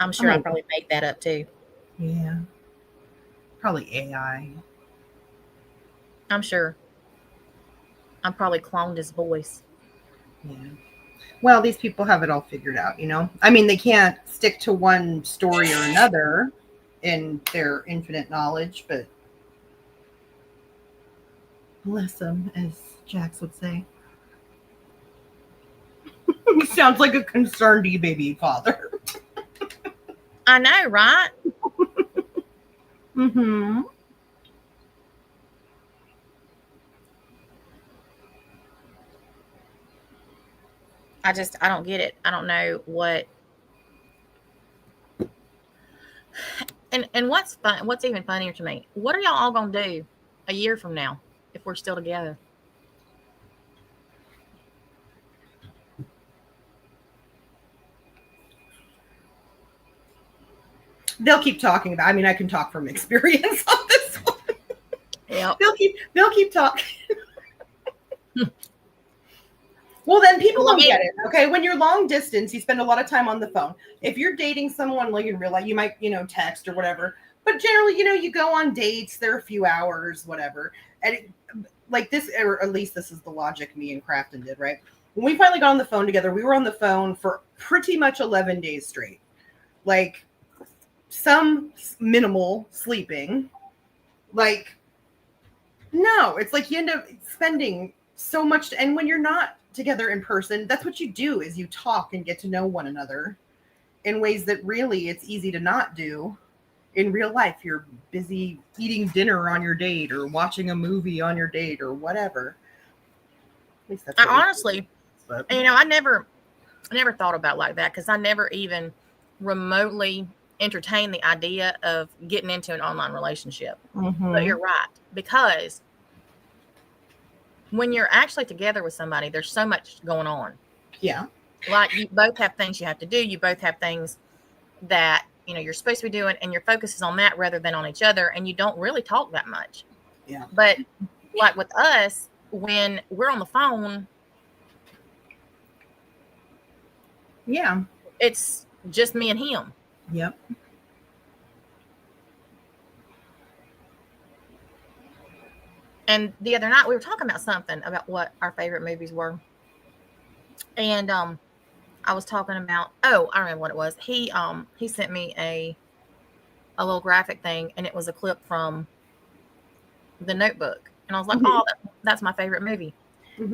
I'm sure I probably made that up too. Yeah. Probably AI. I'm sure. I probably cloned his voice. Yeah. Well, these people have it all figured out, you know? I mean, they can't stick to one story or another in their infinite knowledge, but bless them, as Jax would say. He sounds like a concerned baby father. I know, right? Mm-hmm. I don't get it. I don't know what. And what's fun? What's even funnier to me? What are y'all all gonna do a year from now if we're still together? They'll keep talking about. I mean, I can talk from experience on this one. Yeah. They'll keep talking. Well, then people don't get it. Okay, when you're long distance, you spend a lot of time on the phone. If you're dating someone like in real life, you might, text or whatever. But generally, you go on dates. They're a few hours, whatever. And like this, or at least this is the logic me and Crafton did, right? When we finally got on the phone together, we were on the phone for pretty much 11 days straight. Like some minimal sleeping. Like, no, it's like you end up spending so much. And when you're not together in person, that's what you do, is you talk and get to know one another in ways that really it's easy to not do in real life. You're busy eating dinner on your date or watching a movie on your date or whatever. At least that's I honestly, but, I never thought about like that, because I never even remotely entertained the idea of getting into an online relationship. But you're right, because when you're actually together with somebody, there's so much going on. Yeah. Like, you both have things you have to do. You both have things that, you're supposed to be doing, and your focus is on that rather than on each other. And you don't really talk that much. Yeah. But like with us, when we're on the phone, yeah, it's just me and him. Yep. And the other night we were talking about something about what our favorite movies were. And I was talking about, I remember what it was. He sent me a little graphic thing, and it was a clip from The Notebook. And I was like, oh, that's my favorite movie.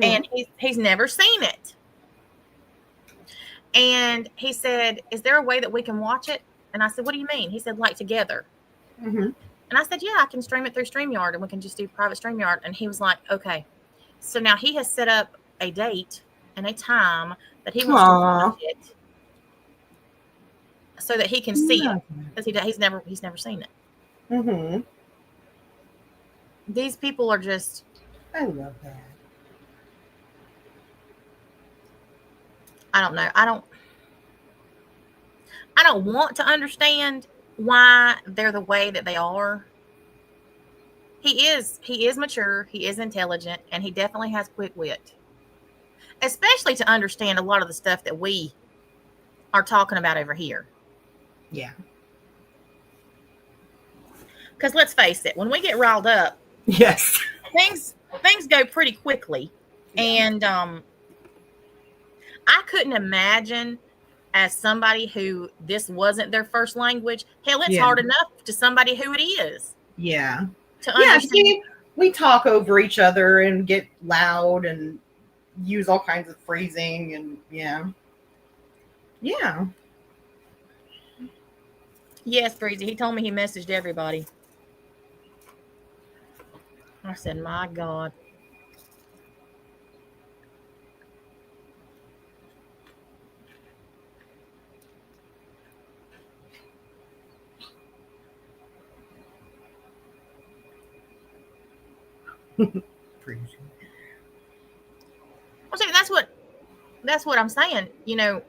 And he's never seen it. And he said, is there a way that we can watch it? And I said, what do you mean? He said, like, together. And I said, yeah, I can stream it through StreamYard, and we can just do private StreamYard. And he was like, okay. So now he has set up a date and a time that he wants to watch it so that he can see it, because he's never seen it. These people are just. I love that. I don't know. I don't want to understand why they're the way that they are. He is mature, he is intelligent, and he definitely has quick wit. Especially to understand a lot of the stuff that we are talking about over here. Yeah. Because let's face it, when we get riled up, yes, things go pretty quickly. Yeah. And I couldn't imagine, as somebody who this wasn't their first language, hell, it's hard enough to somebody who it is. Yeah. To understand. See, we talk over each other and get loud and use all kinds of phrasing, and yeah. Yes, Breezy. He told me he messaged everybody. I said, my God. Preaching. Well, see, that's what I'm saying. You know,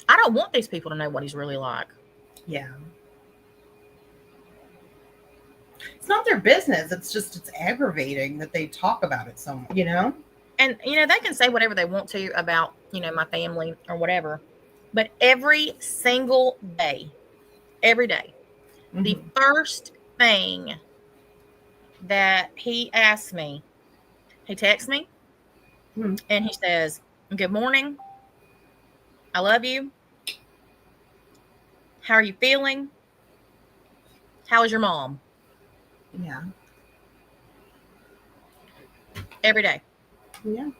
I don't want these people to know what he's really like. Yeah. It's not their business. It's aggravating that they talk about it so much, you know? And you know, they can say whatever they want to about, you know, my family or whatever. But every single day, every day, the Mhm. first thing that he asks me, he texts me Mhm. and he says, "Good morning. I love you. How are you feeling? How is your mom?" Yeah. Every day. Yeah.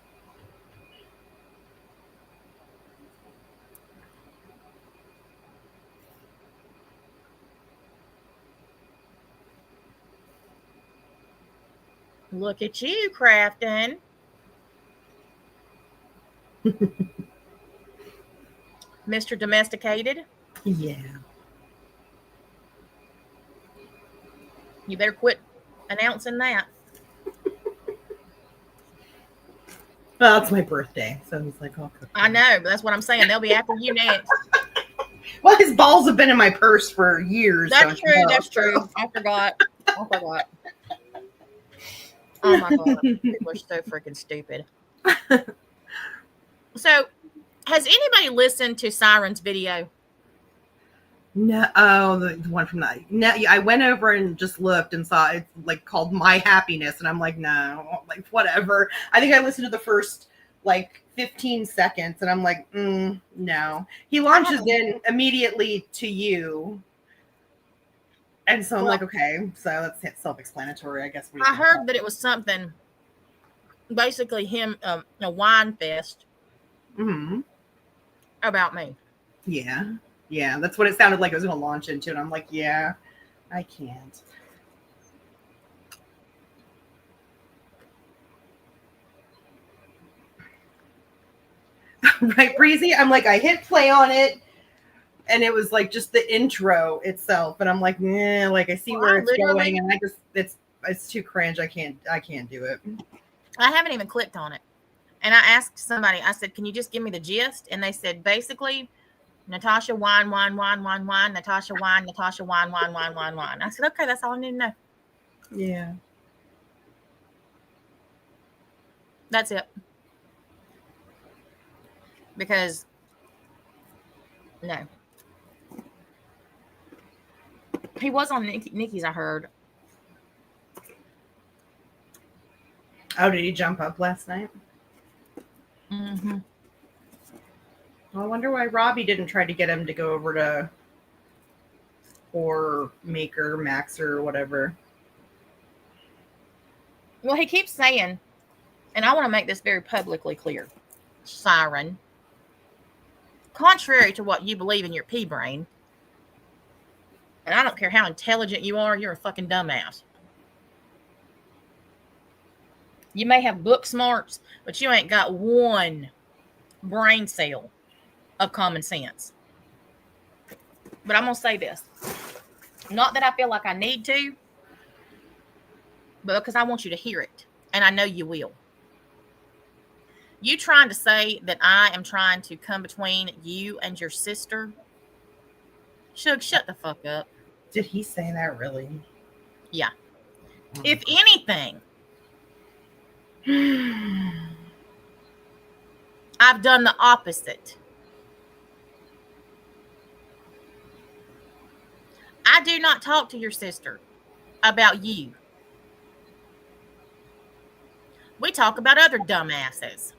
Look at you, Crafton. Mr. Domesticated. Yeah. You better quit announcing that. Well, it's my birthday, so he's like, "Oh." I know, but that's what I'm saying. They'll be after you next. Well, his balls have been in my purse for years. That's don't you true. know? That's true. I forgot. Oh my god, people are so freaking stupid. So, has anybody listened to Siren's video? No, oh, the one from that. No, yeah, I went over and just looked and saw it's like called "My Happiness," and I'm like, no, like whatever. I think I listened to the first like 15 seconds, and I'm like, no. He launches in immediately to you, and so I'm like, okay, so that's self-explanatory, I guess. I heard that it was something, basically him, a wine fest Mm-hmm. about me. Yeah, yeah, that's what it sounded like it was going to launch into, and I'm like, yeah, I can't. Right, Breezy? I'm like, I hit play on it, and it was like just the intro itself, and I'm like, like I see Well, where I it's literally- going, and I just it's too cringe. I can't do it. I haven't even clicked on it. And I asked somebody, I said, "Can you just give me the gist?" And they said, basically, Natasha wine, Natasha wine, Natasha wine. I said, okay, that's all I need to know. Yeah. That's it. Because, no. He was on Nikki's, I heard. Oh, did he jump up last night? Mm-hmm. Well, I wonder why Robbie didn't try to get him to go over to or Maker, Maxer, or whatever. Well, he keeps saying, and I want to make this very publicly clear, Siren, contrary to what you believe in your pea brain, and I don't care how intelligent you are, you're a fucking dumbass. You may have book smarts, but you ain't got one brain cell of common sense. But I'm going to say this. Not that I feel like I need to, but because I want you to hear it. And I know you will. You trying to say that I am trying to come between you and your sister? Shug, shut the fuck up. Did he say that really? Yeah. If anything, I've done the opposite. I do not talk to your sister about you. We talk about other dumbasses.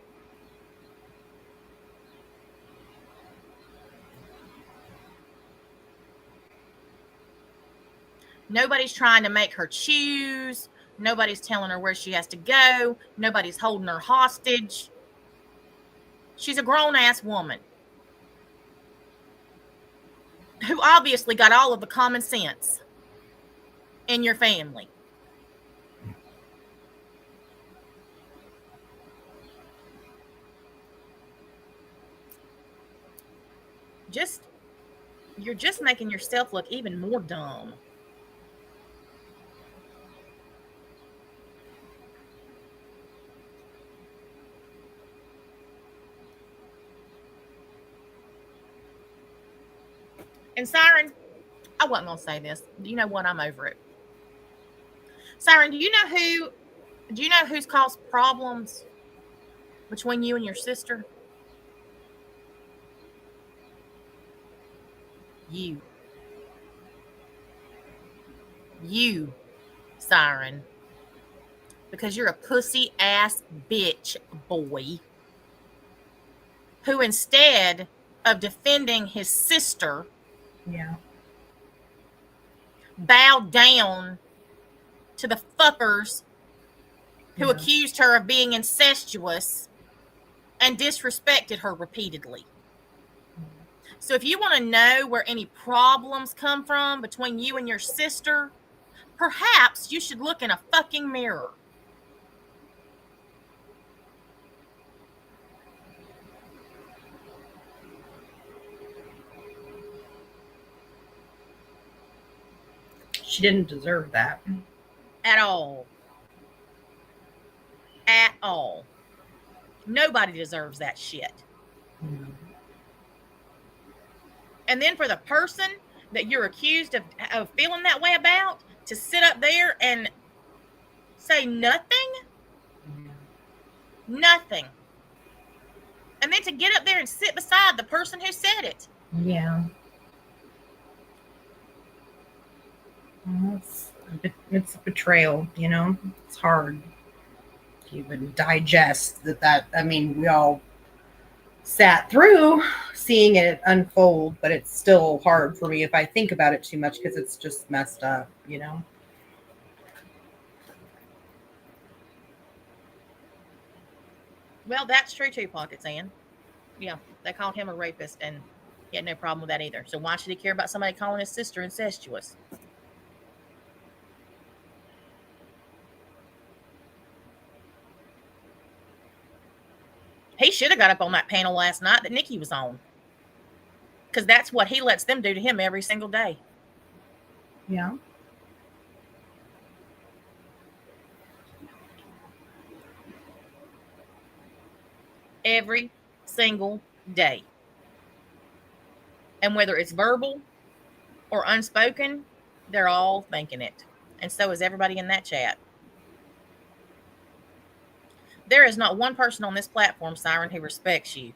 Nobody's trying to make her choose. Nobody's telling her where she has to go. Nobody's holding her hostage. She's a grown-ass woman who obviously got all of the common sense in your family. You're just making yourself look even more dumb. And Siren, I wasn't gonna say this. You know what? I'm over it. Siren, do you know who's caused problems between you and your sister? You. You, Siren. Because you're a pussy ass bitch boy who, instead of defending his sister, Yeah. bowed down to the fuckers who Yeah. accused her of being incestuous and disrespected her repeatedly. So if you want to know where any problems come from between you and your sister, perhaps you should look in a fucking mirror. She didn't deserve that. At all. At all. Nobody deserves that shit. And then for the person that you're accused of feeling that way about to sit up there and say nothing, nothing. And then to get up there and sit beside the person who said it. Yeah. It's a betrayal, you know? It's hard to even digest that. I mean, we all sat through seeing it unfold, but it's still hard for me if I think about it too much because it's just messed up, you know? Well, that's true too, Pockets Ann. Yeah, they called him a rapist, and he had no problem with that either. So why should he care about somebody calling his sister incestuous? He should have got up on that panel last night that Nikki was on. Because that's what he lets them do to him every single day. Yeah. Every single day. And whether it's verbal or unspoken, they're all thinking it. And so is everybody in that chat. There is not one person on this platform, Siren, who respects you.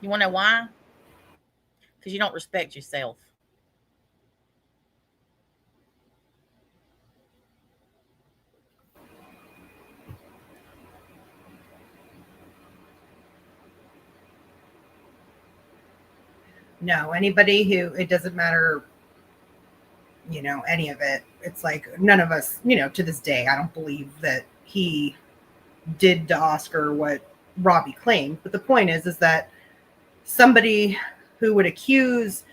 You want to know why? Because you don't respect yourself. No, anybody who, it doesn't matter, you know, any of it. It's like none of us, you know, to this day, I don't believe that he did to Oscar what Robbie claimed. But the point is that somebody who would accuse,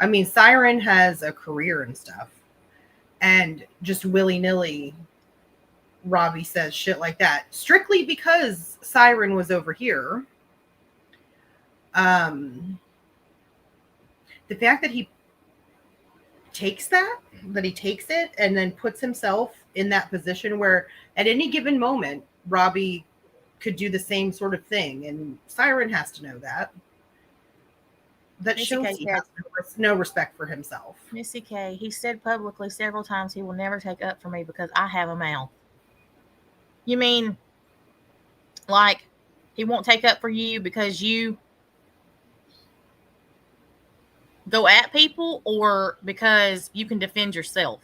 I mean, Siren has a career and stuff, and just willy-nilly Robbie says shit like that strictly because Siren was over here. The fact that he takes it and then puts himself in that position where at any given moment Robbie could do the same sort of thing, and Siren has to know that. That Missy shows K he said- has no respect for himself. Missy K, he said publicly several times he will never take up for me because I have a mouth. You mean like he won't take up for you because you go at people, or because you can defend yourself?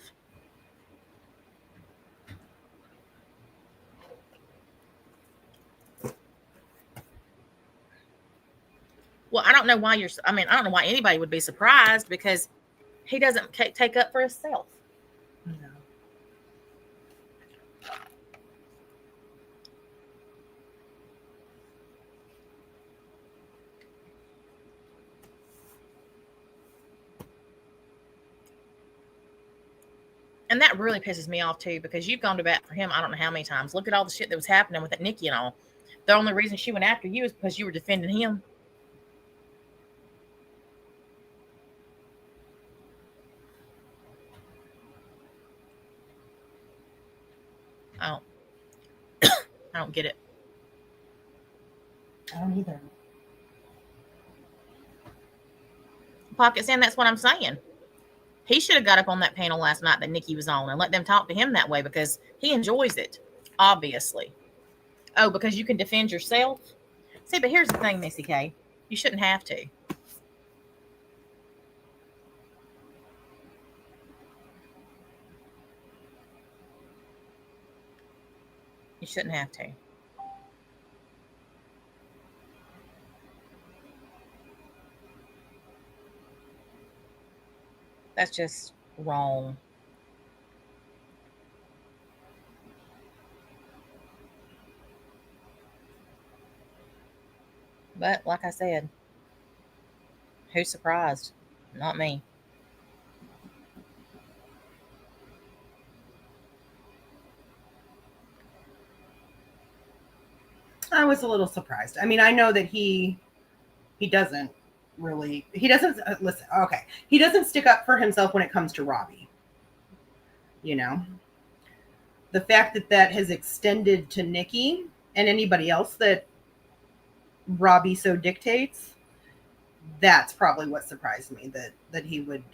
Well, I don't know why I don't know why anybody would be surprised, because he doesn't take up for himself. No. And that really pisses me off too, because you've gone to bat for him I don't know how many times. Look at all the shit that was happening with that Nikki and all. The only reason she went after you is because you were defending him. I don't get it. I don't either. Pockets in, that's what I'm saying. He should have got up on that panel last night that Nikki was on and let them talk to him that way because he enjoys it, obviously. Oh, because you can defend yourself? See, but here's the thing, Missy K. You shouldn't have to. You shouldn't have to. That's just wrong. But like I said, who's surprised? Not me. I was a little surprised. I mean, I know that he doesn't listen. Okay, he doesn't stick up for himself when it comes to Robbie. You know, the fact that has extended to Nikki and anybody else that Robbie so dictates, that's probably what surprised me, that he would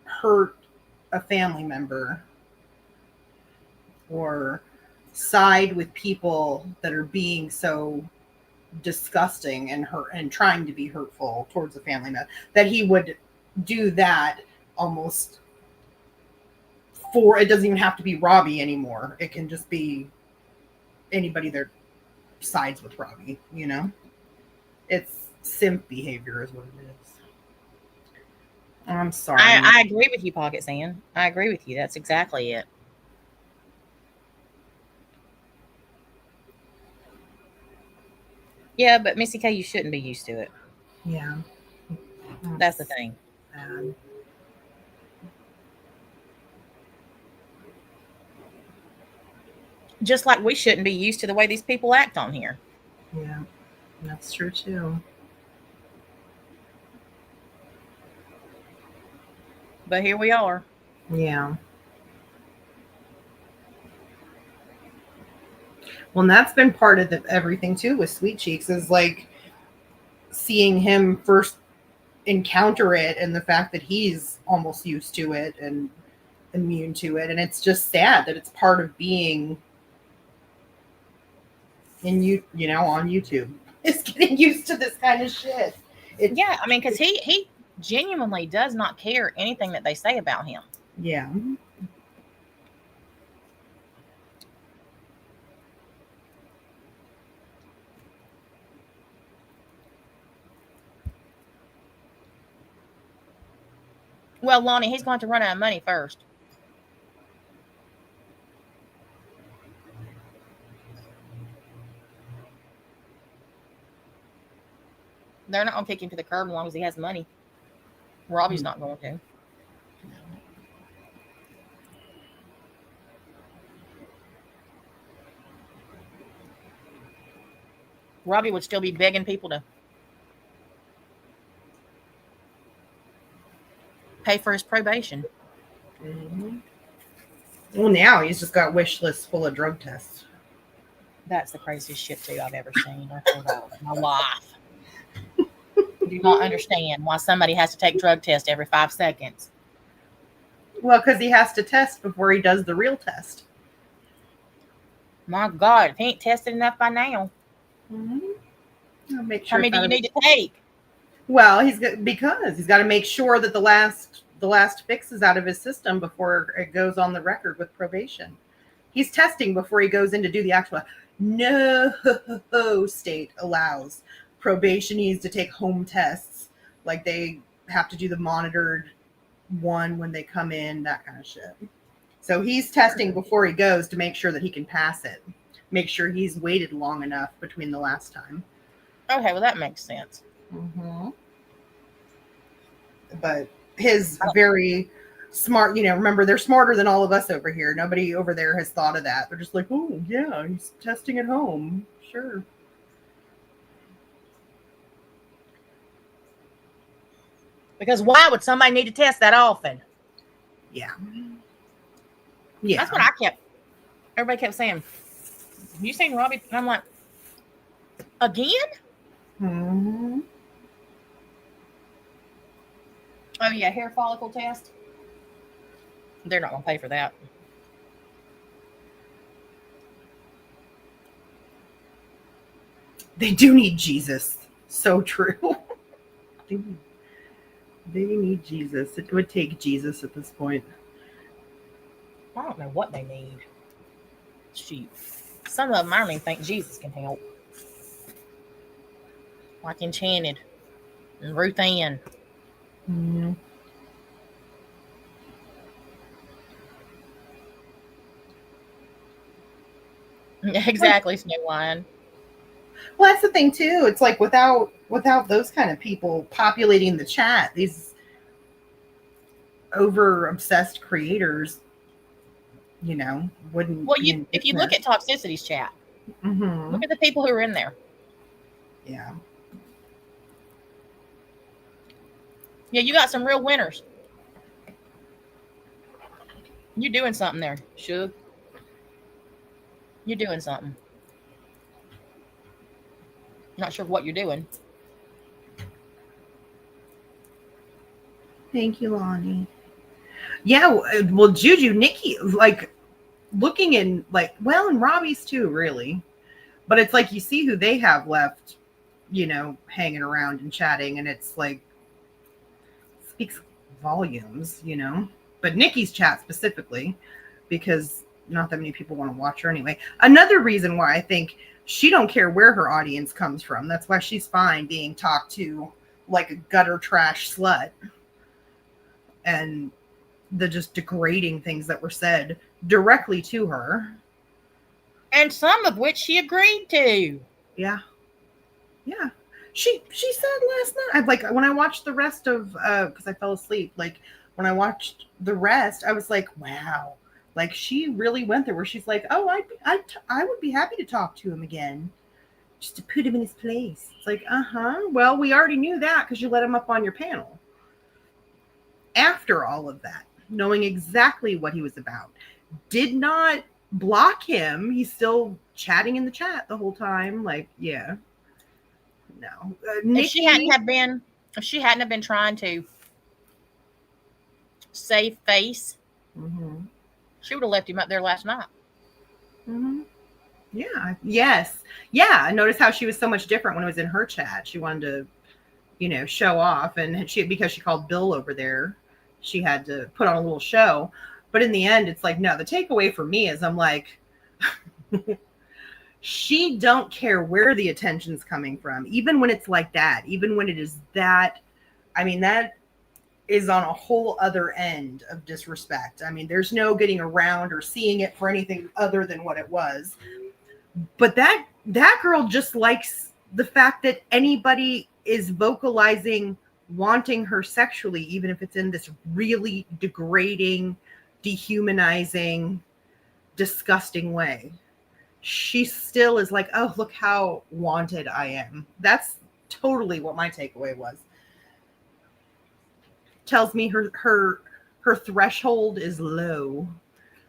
hurt a family member or side with people that are being so disgusting and hurt and trying to be hurtful towards a family member, that he would do that almost for, it doesn't even have to be Robbie anymore. It can just be anybody that sides with Robbie, you know? It's simp behavior is what it is. I'm sorry. I agree with you, Pocket Sand. I agree with you. That's exactly it. Yeah, but Missy K, you shouldn't be used to it. Yeah. That's the thing. Bad. Just like we shouldn't be used to the way these people act on here. Yeah, that's true too. But here we are. Yeah. Well, and that's been part of everything too with Sweet Cheeks, is like seeing him first encounter it and the fact that he's almost used to it and immune to it. And it's just sad that it's part of being in on YouTube. It's getting used to this kind of shit. Yeah, I mean, because he genuinely does not care anything that they say about him. Yeah. Well, Lonnie, he's going to run out of money first. They're not going to kick him to the curb as long as he has money. Robbie's not going to. Robbie would still be begging people to pay for his probation. Mm-hmm. Well, now he's just got wish lists full of drug tests. That's the craziest shit too I've ever seen. I told all in my life. Do not understand why somebody has to take drug tests every 5 seconds. Well, because he has to test before he does the real test. My God, if he ain't tested enough by now. Mm-hmm. Make sure How many do you need to take? Well, he's got to make sure that the last fix is out of his system before it goes on the record with probation. He's testing before he goes in to do the actual. No state allows probation needs to take home tests. Like they have to do the monitored one when they come in, that kind of shit. So he's testing before he goes to make sure that he can pass it. Make sure he's waited long enough between the last time. Okay, well that makes sense. Mm-hmm. But his very smart, remember, they're smarter than all of us over here. Nobody over there has thought of that. They're just like, oh, yeah, he's testing at home. Sure. Because why would somebody need to test that often? Yeah. That's what everybody kept saying. You seen Robbie? And I'm like, again? Mm-hmm. Oh yeah, hair follicle test. They're not gonna pay for that. They do need Jesus. So true. they, they need Jesus. It would take Jesus at this point. I don't know what they need. Shoot. Some of them I don't even think Jesus can help. Like Enchanted and Ruth Ann. Mm. Exactly, Snow Lion. Well, that's the thing too. It's like without those kind of people populating the chat, these over obsessed creators, wouldn't Well, be in if you look business. at Toxicity's chat, Mm-hmm. look at the people who are in there. Yeah. Yeah, you got some real winners. You're doing something there, Suge. You're doing something. Not sure what you're doing. Thank you, Lonnie. Yeah, well, Juju, Nikki, like looking in, like, well, and Robbie's too, really. But it's like you see who they have left, hanging around and chatting, and it's like speaks volumes, But Nikki's chat specifically, because not that many people want to watch her anyway. Another reason why I think she don't care where her audience comes from. That's why she's fine being talked to like a gutter trash slut. And the just degrading things that were said directly to her. And some of which she agreed to. Yeah. Yeah. She said last night, like when I watched the rest of because I fell asleep, like when I watched the rest, I was like, wow. Like she really went there where she's like, oh, I would be happy to talk to him again. Just to put him in his place. It's like, well, we already knew that because you let him up on your panel. After all of that, knowing exactly what he was about, did not block him. He's still chatting in the chat the whole time. Like, yeah, no. If she hadn't have been trying to save face, she would have left him up there last night. Yeah. Yes. Yeah. Notice how she was so much different when it was in her chat. She wanted to, show off, and because she called Bill over there, she had to put on a little show. But in the end, it's like, no, the takeaway for me is I'm like, she don't care where the attention's coming from, even when it's like that, even when it is that, I mean, that is on a whole other end of disrespect. I mean, there's no getting around or seeing it for anything other than what it was. But that girl just likes the fact that anybody is vocalizing wanting her sexually, even if it's in this really degrading, dehumanizing, disgusting way. She still is like, oh, look how wanted I am. That's totally what my takeaway was. Tells me her threshold is low.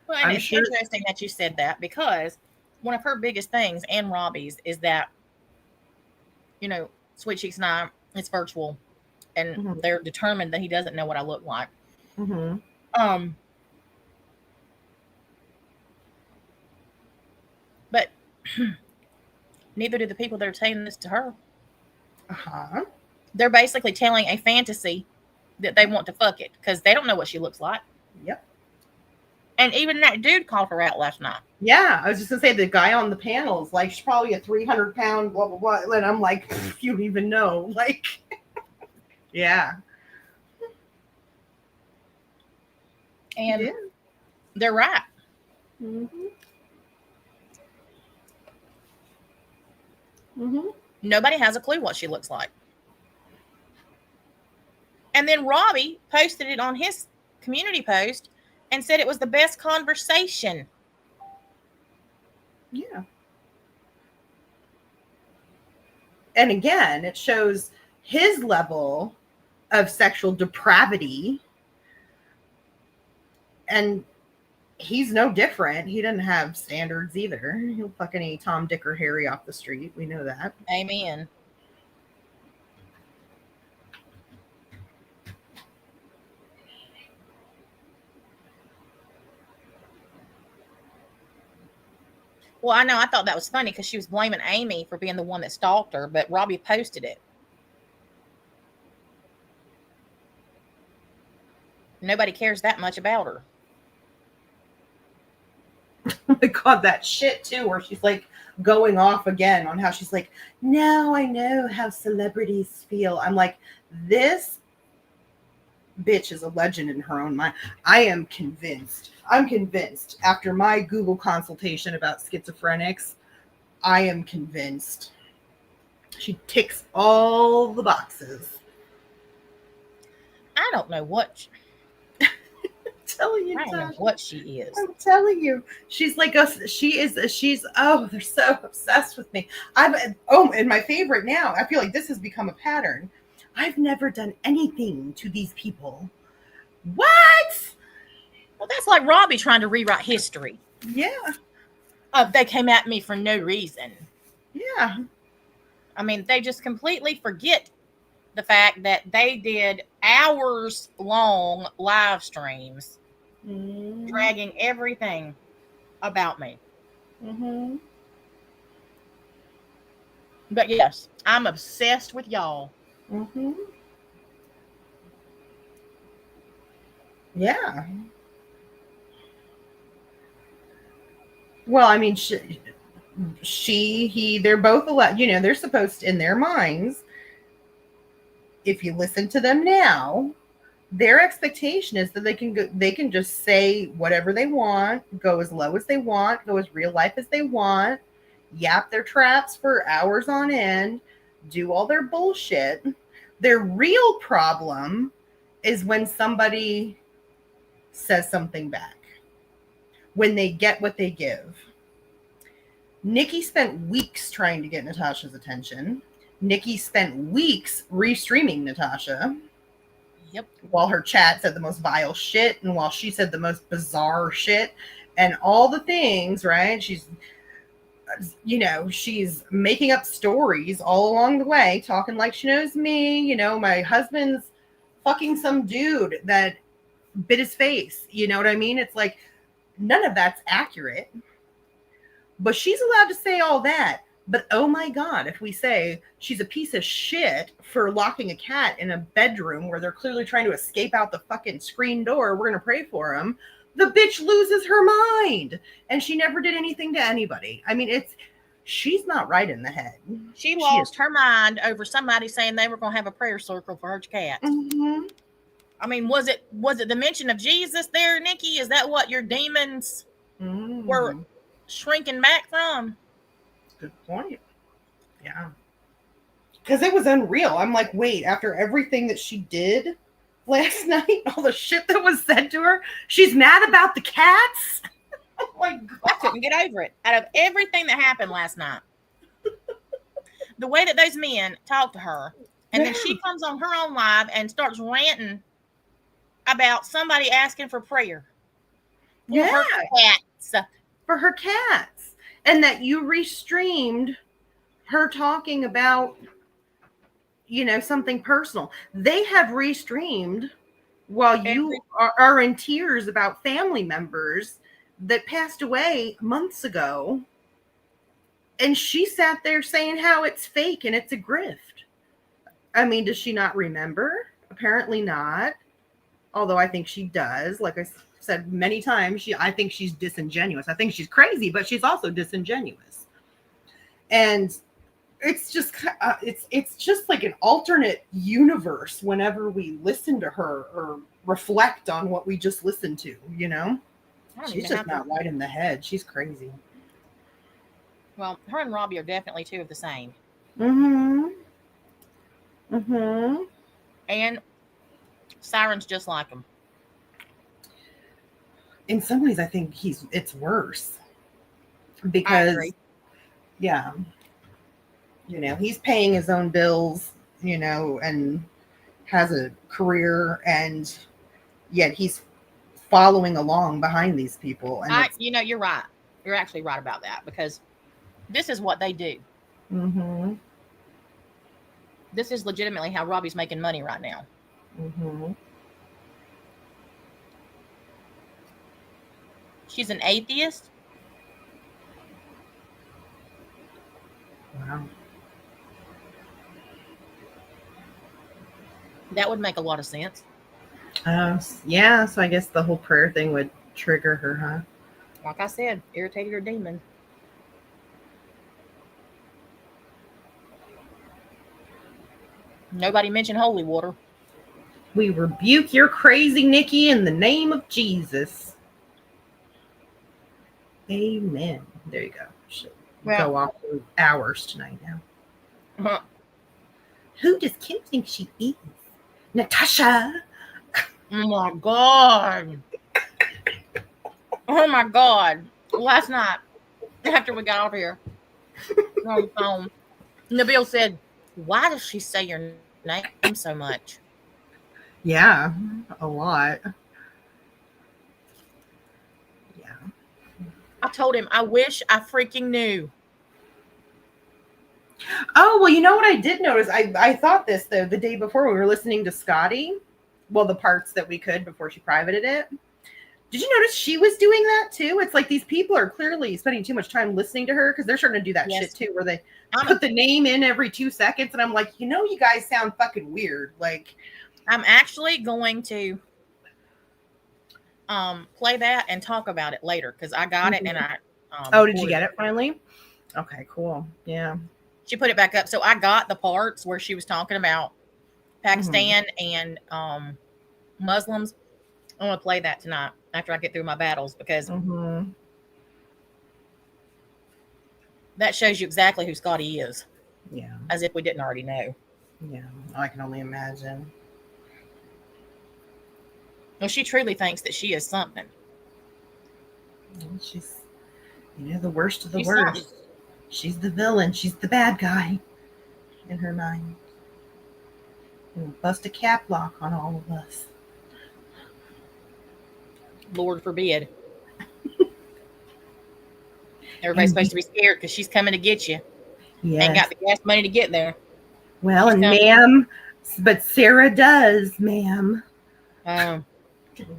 Well, and it's interesting that you said that, because one of her biggest things, and Robbie's, is that, Sweet Cheeks and I, it's virtual, and they're determined that he doesn't know what I look like. But neither do the people that are saying this to her. They're basically telling a fantasy that they want to fuck it because they don't know what she looks like. Yep. And even that dude called her out last night. Yeah, I was just gonna say the guy on the panel is like, she's probably a 300-pound blah blah blah, and I'm like, you don't even know, like, yeah. And they're right. Nobody has a clue what she looks like. And then Robbie posted it on his community post and said it was the best conversation. Yeah. And again, it shows his level of sexual depravity. And he's no different. He doesn't have standards either. He'll fuck any Tom, Dick, or Harry off the street. We know that. Amen. Well, I know. I thought that was funny because she was blaming Amy for being the one that stalked her, but Robbie posted it. Nobody cares that much about her. Oh my God, that shit too, where she's like going off again on how she's like, now I know how celebrities feel. I'm like, this bitch is a legend in her own mind. I am convinced. I'm convinced after my Google consultation about schizophrenics, I am convinced she ticks all the boxes. I don't know what. I'm telling you, I don't know Tasha. what she is. I'm telling you, she's like us. She's oh, they're so obsessed with me. And my favorite now, I feel like this has become a pattern. I've never done anything to these people. What? Well, that's like Robbie trying to rewrite history. Yeah. They came at me for no reason. Yeah. I mean, they just completely forget the fact that they did hours long live streams dragging everything about me. Mm-hmm. But yes, I'm obsessed with y'all. Mm-hmm. Yeah. Well, I mean, they're both allowed, they're supposed to, in their minds, if you listen to them now, their expectation is that they can just say whatever they want, go as low as they want, go as real life as they want, yap their traps for hours on end, do all their bullshit. Their real problem is when somebody says something back, when they get what they give. Nikki spent weeks trying to get Natasha's attention. Nikki spent weeks restreaming Natasha. Yep. While her chat said the most vile shit and while she said the most bizarre shit and all the things, right? She's making up stories all along the way, talking like she knows me. My husband's fucking some dude that bit his face. You know what I mean? It's like, none of that's accurate. But she's allowed to say all that. But oh my God, if we say she's a piece of shit for locking a cat in a bedroom where they're clearly trying to escape out the fucking screen door, we're going to pray for him. The bitch loses her mind. And she never did anything to anybody. I mean, she's not right in the head. She lost her mind over somebody saying they were going to have a prayer circle for her cat. Mm-hmm. I mean, was it the mention of Jesus there, Nikki? Is that what your demons were shrinking back from? Good point. Yeah. Because it was unreal. I'm like, wait, after everything that she did last night, all the shit that was said to her, she's mad about the cats? Oh my God. I couldn't get over it. Out of everything that happened last night, the way that those men talked to her, and then she comes on her own live and starts ranting about somebody asking for prayer for her cats. For her cats. And that you restreamed her talking about, something personal. They have restreamed while you are in tears about family members that passed away months ago. And she sat there saying how it's fake and it's a grift. I mean, does she not remember? Apparently not. Although I think she does. Like I said many times, I think she's disingenuous. I think she's crazy, but she's also disingenuous. And it's just it's just like an alternate universe whenever we listen to her or reflect on what we just listened to, She's just not right in the head. She's crazy. Well, her and Robbie are definitely two of the same. Mm-hmm. Mm-hmm. And Siren's just like him. In some ways, I think it's worse. Because, yeah, he's paying his own bills, and has a career, and yet he's following along behind these people. And you're right. You're actually right about that, because this is what they do. Mm-hmm. This is legitimately how Robbie's making money right now. Mm-hmm. She's an atheist. Wow. That would make a lot of sense. Yeah, so I guess the whole prayer thing would trigger her, huh? Like I said, irritated or demon. Nobody mentioned holy water. We rebuke your crazy Nikki in the name of Jesus. Amen. There you go. Should Well, go off for hours tonight now. uh, Who does Kim think she is? Natasha. oh my God. Oh my God. Last night, after we got off here on the phone, Nabil said, "Why does she say your name so much?" Yeah, a lot. Yeah. I told him, I wish I freaking knew. Oh, well, you know what I did notice? I thought this, though, the day before we were listening to Scotty. Well, the parts that we could before she privated it. Did you notice she was doing that too? It's like these people are clearly spending too much time listening to her because they're starting to do that Yes. shit too, where they I'm, put the name in every 2 seconds. And I'm like, you guys sound fucking weird. Like, I'm actually going to play that and talk about it later because I got it and I oh, did you recorded get it finally? Okay, cool. Yeah. She put it back up. So I got the parts where she was talking about Pakistan and Muslims. I'm going to play that tonight after I get through my battles because that shows you exactly who Scotty is. Yeah. As if we didn't already know. Yeah. I can only imagine. Well, she truly thinks that she is something. She's, the worst of the She's worst. something. She's the villain. She's the bad guy in her mind. We'll bust a cap lock on all of us. Lord forbid. Everybody's supposed to be scared because she's coming to get you. Yes. Ain't got the gas money to get there. Well, She's and coming. ma'am, but Sarah does, ma'am.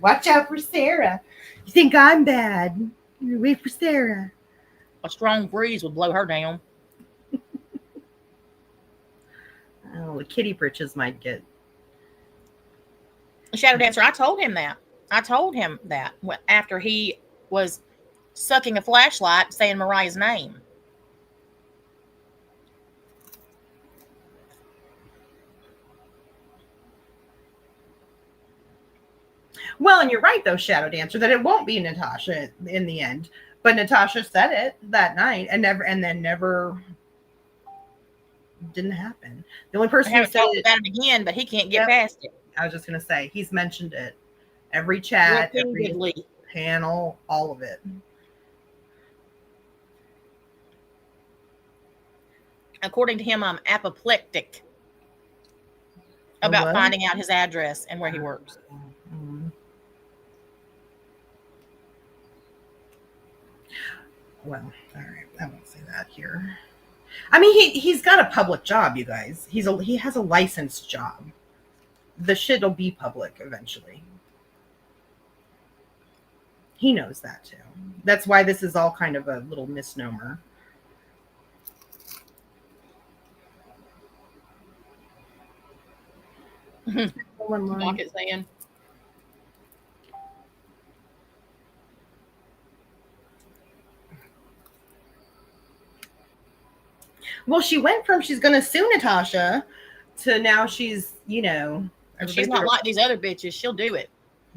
Watch out for Sarah. You think I'm bad? Wait for Sarah. A strong breeze would blow her down. Oh, the kitty britches might get. Shadow Dancer, I told him that. After he was sucking a flashlight saying Mariah's name. Well, and you're right, though, Shadow Dancer, that it won't be Natasha in the end. But Natasha said it that night and then never didn't happen. The only person I who haven't said talked it, about it again, but he can't get past it. I was just going to say, he's mentioned it. Every chat, every Repeatedly. panel, all of it. According to him, I'm apoplectic about finding out his address and where he works. Well, all right, I won't say that here. I mean, he's got a public job, you guys. He has a licensed job. The shit'll be public eventually. He knows that too. That's why this is all kind of a little misnomer. Pocket saying. Well, she went from she's going to sue Natasha to now she's, She's not like these other bitches. She'll do it.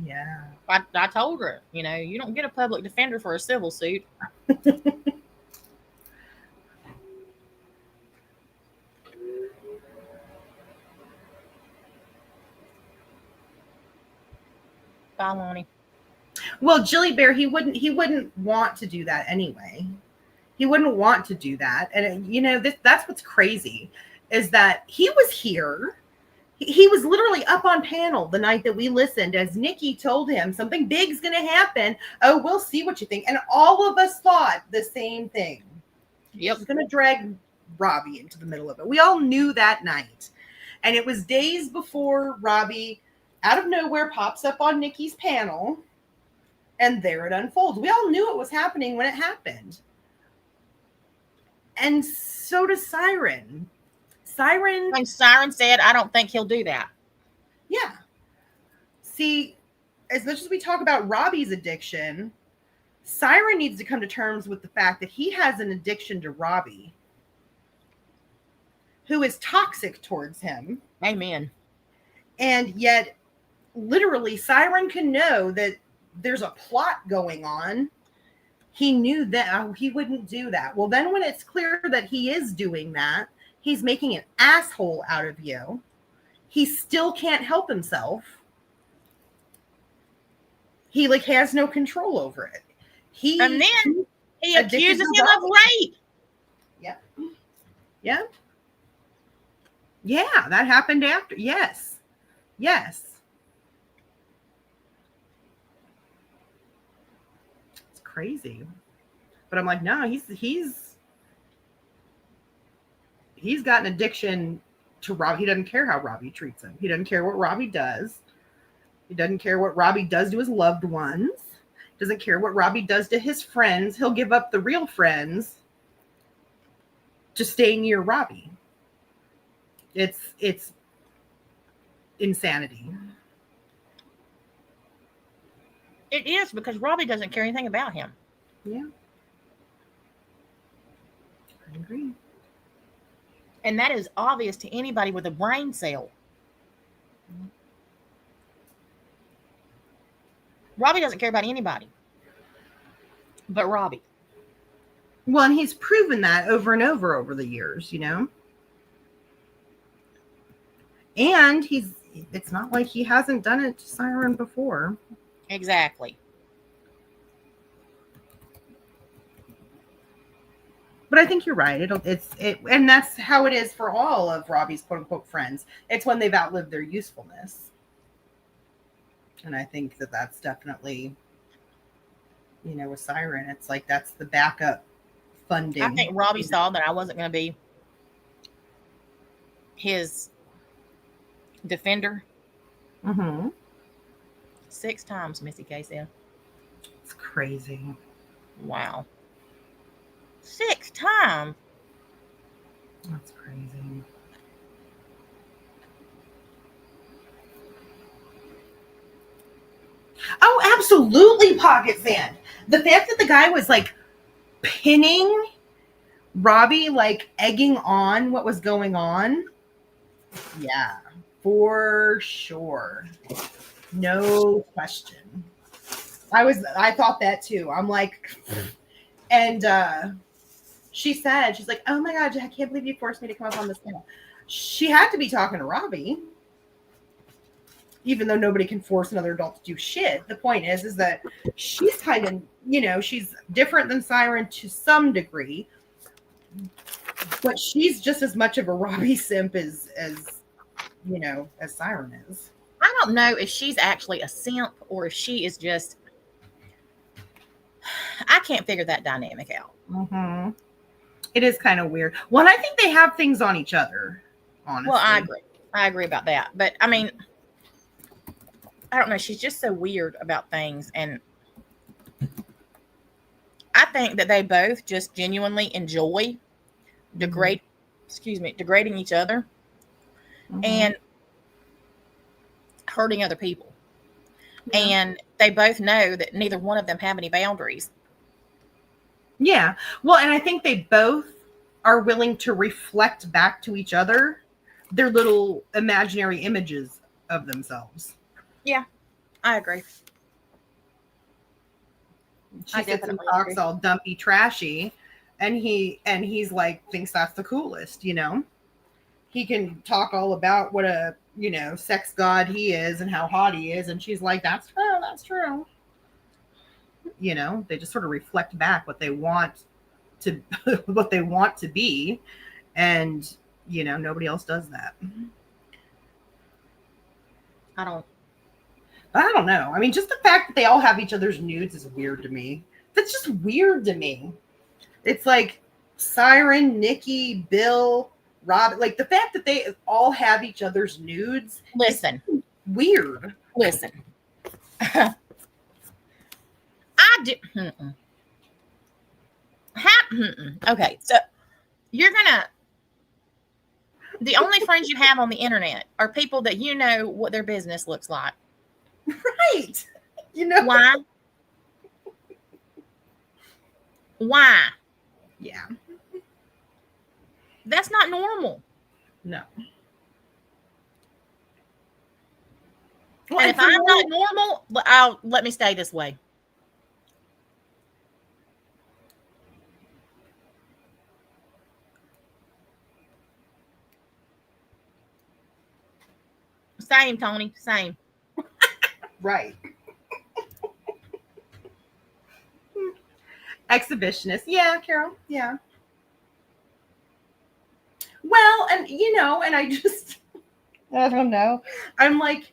Yeah. I told her, you don't get a public defender for a civil suit. Bye, Lonnie. Well, Jilly Bear, he wouldn't want to do that anyway. He wouldn't want to do that. And, that's what's crazy is that he was here. He was literally up on panel the night that we listened as Nikki told him something big's going to happen. Oh, we'll see what you think. And all of us thought the same thing. Yep. She's going to drag Robbie into the middle of it. We all knew that night. And it was days before Robbie out of nowhere pops up on Nikki's panel. And there it unfolds. We all knew it was happening when it happened. And so does Siren. Siren, And Siren said, I don't think he'll do that. yeah. See, as much as we talk about Robbie's addiction, Siren needs to come to terms with the fact that he has an addiction to Robbie, who is toxic towards him. Amen. And yet, literally, Siren can know that there's a plot going on. He knew that he wouldn't do that. Well, then when it's clear that he is doing that, he's making an asshole out of you. He still can't help himself. He like has no control over it. And then he addicted accuses to him of Robbie. rape. Yeah. Yeah. Yeah, that happened after. Yes. Yes. It's crazy. But I'm like, no, he's got an addiction to Robbie. He doesn't care how Robbie treats him. He doesn't care what Robbie does. He doesn't care what Robbie does to his loved ones. Doesn't care what Robbie does to his friends. He'll give up the real friends to stay near Robbie. It's insanity. It is, because Robbie doesn't care anything about him. Yeah. I agree. And that is obvious to anybody with a brain cell. Robbie doesn't care about anybody but Robbie. Well, and he's proven that over and over the years, you know? And it's not like he hasn't done it to Siren before. Exactly. But I think you're right. And that's how it is for all of Robbie's quote unquote friends. It's when they've outlived their usefulness. And I think that that's definitely, you know, with Siren, it's like that's the backup funding. I think Robbie saw that I wasn't going to be his defender. Mm-hmm. 6 times, Missy K said. It's crazy. Wow. 6 times. That's crazy. Oh, absolutely, Pocket Sand. The fact that the guy was like pinning Robbie, like egging on what was going on. Yeah, for sure. No question. I thought that too. I'm like, and she's like, oh my God, I can't believe you forced me to come up on this panel. She had to be talking to Robbie. Even though nobody can force another adult to do shit. The point is that she's kind of, you know, she's different than Siren to some degree, but she's just as much of a Robbie simp as you know, as Siren is. I don't know if she's actually a simp or if she is just, I can't figure that dynamic out. Mm-hmm. It is kind of weird. Well, I think they have things on each other, honestly. Well, I agree about that. But I mean, I don't know. She's just so weird about things. And I think that they both just genuinely enjoy degrading each other and hurting other people. Yeah. And they both know that neither one of them have any boundaries. Yeah. Well, and I think they both are willing to reflect back to each other their little imaginary images of themselves. Yeah, I agree. She sits and talks all dumpy, trashy, and he's like thinks that's the coolest, you know. He can talk all about what a, you know, sex god he is and how hot he is, and she's like, that's true. You know, they just sort of reflect back what they want to be, and you know, nobody else does that. I don't know. I mean, just the fact that they all have each other's nudes is weird to me. That's just weird to me. It's like Siren, Nikki, Bill, Rob, like the fact that they all have each other's nudes. Listen. Weird. Listen. Okay, so You're gonna. The only friends you have on the internet are people that you know what their business looks like. Right. You know? Why? Why? Yeah. That's not normal. No. And if I'm not normal, let me stay this way. Same, Tony. Same. Right. Exhibitionist. Yeah, Carol. Yeah. Well, and and I don't know. I'm like,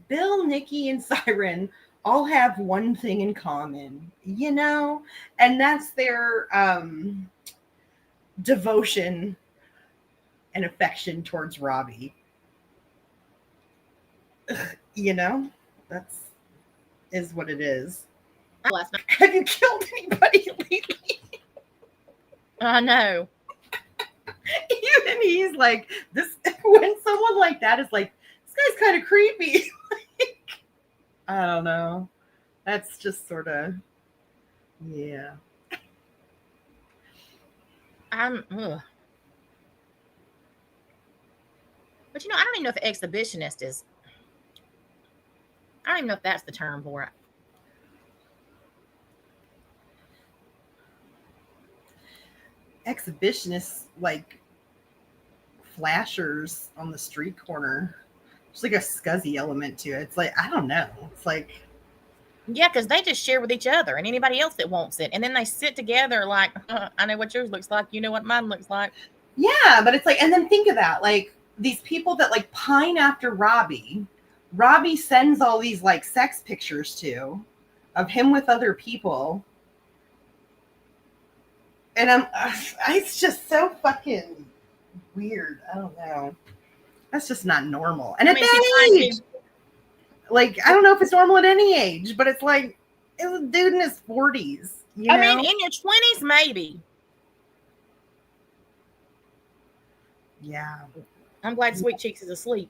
Bill, Nikki, and Siren all have one thing in common, and that's their devotion and affection towards Robbie. That's is what it is. Have you killed anybody lately? I know. Even he's like, this when someone like that is like, this guy's kind of creepy. I don't know. That's just sort of, yeah. But I don't even know if exhibitionist is. I don't even know if that's the term for it. Exhibitionists like flashers on the street corner. There's like a scuzzy element to it. It's like, I don't know. It's like, yeah, because they just share with each other and anybody else that wants it, and then they sit together like, I know what yours looks like. You know what mine looks like. Yeah, but it's like, and then think of that, like these people that like pine after Robbie. Robbie sends all these like sex pictures to of him with other people. And it's just so fucking weird. I don't know. That's just not normal. And at that age, like, I don't know if it's normal at any age, but it's like, it was a dude in his 40s. I mean, in your 20s, maybe. Yeah. I'm glad Sweet Cheeks is asleep.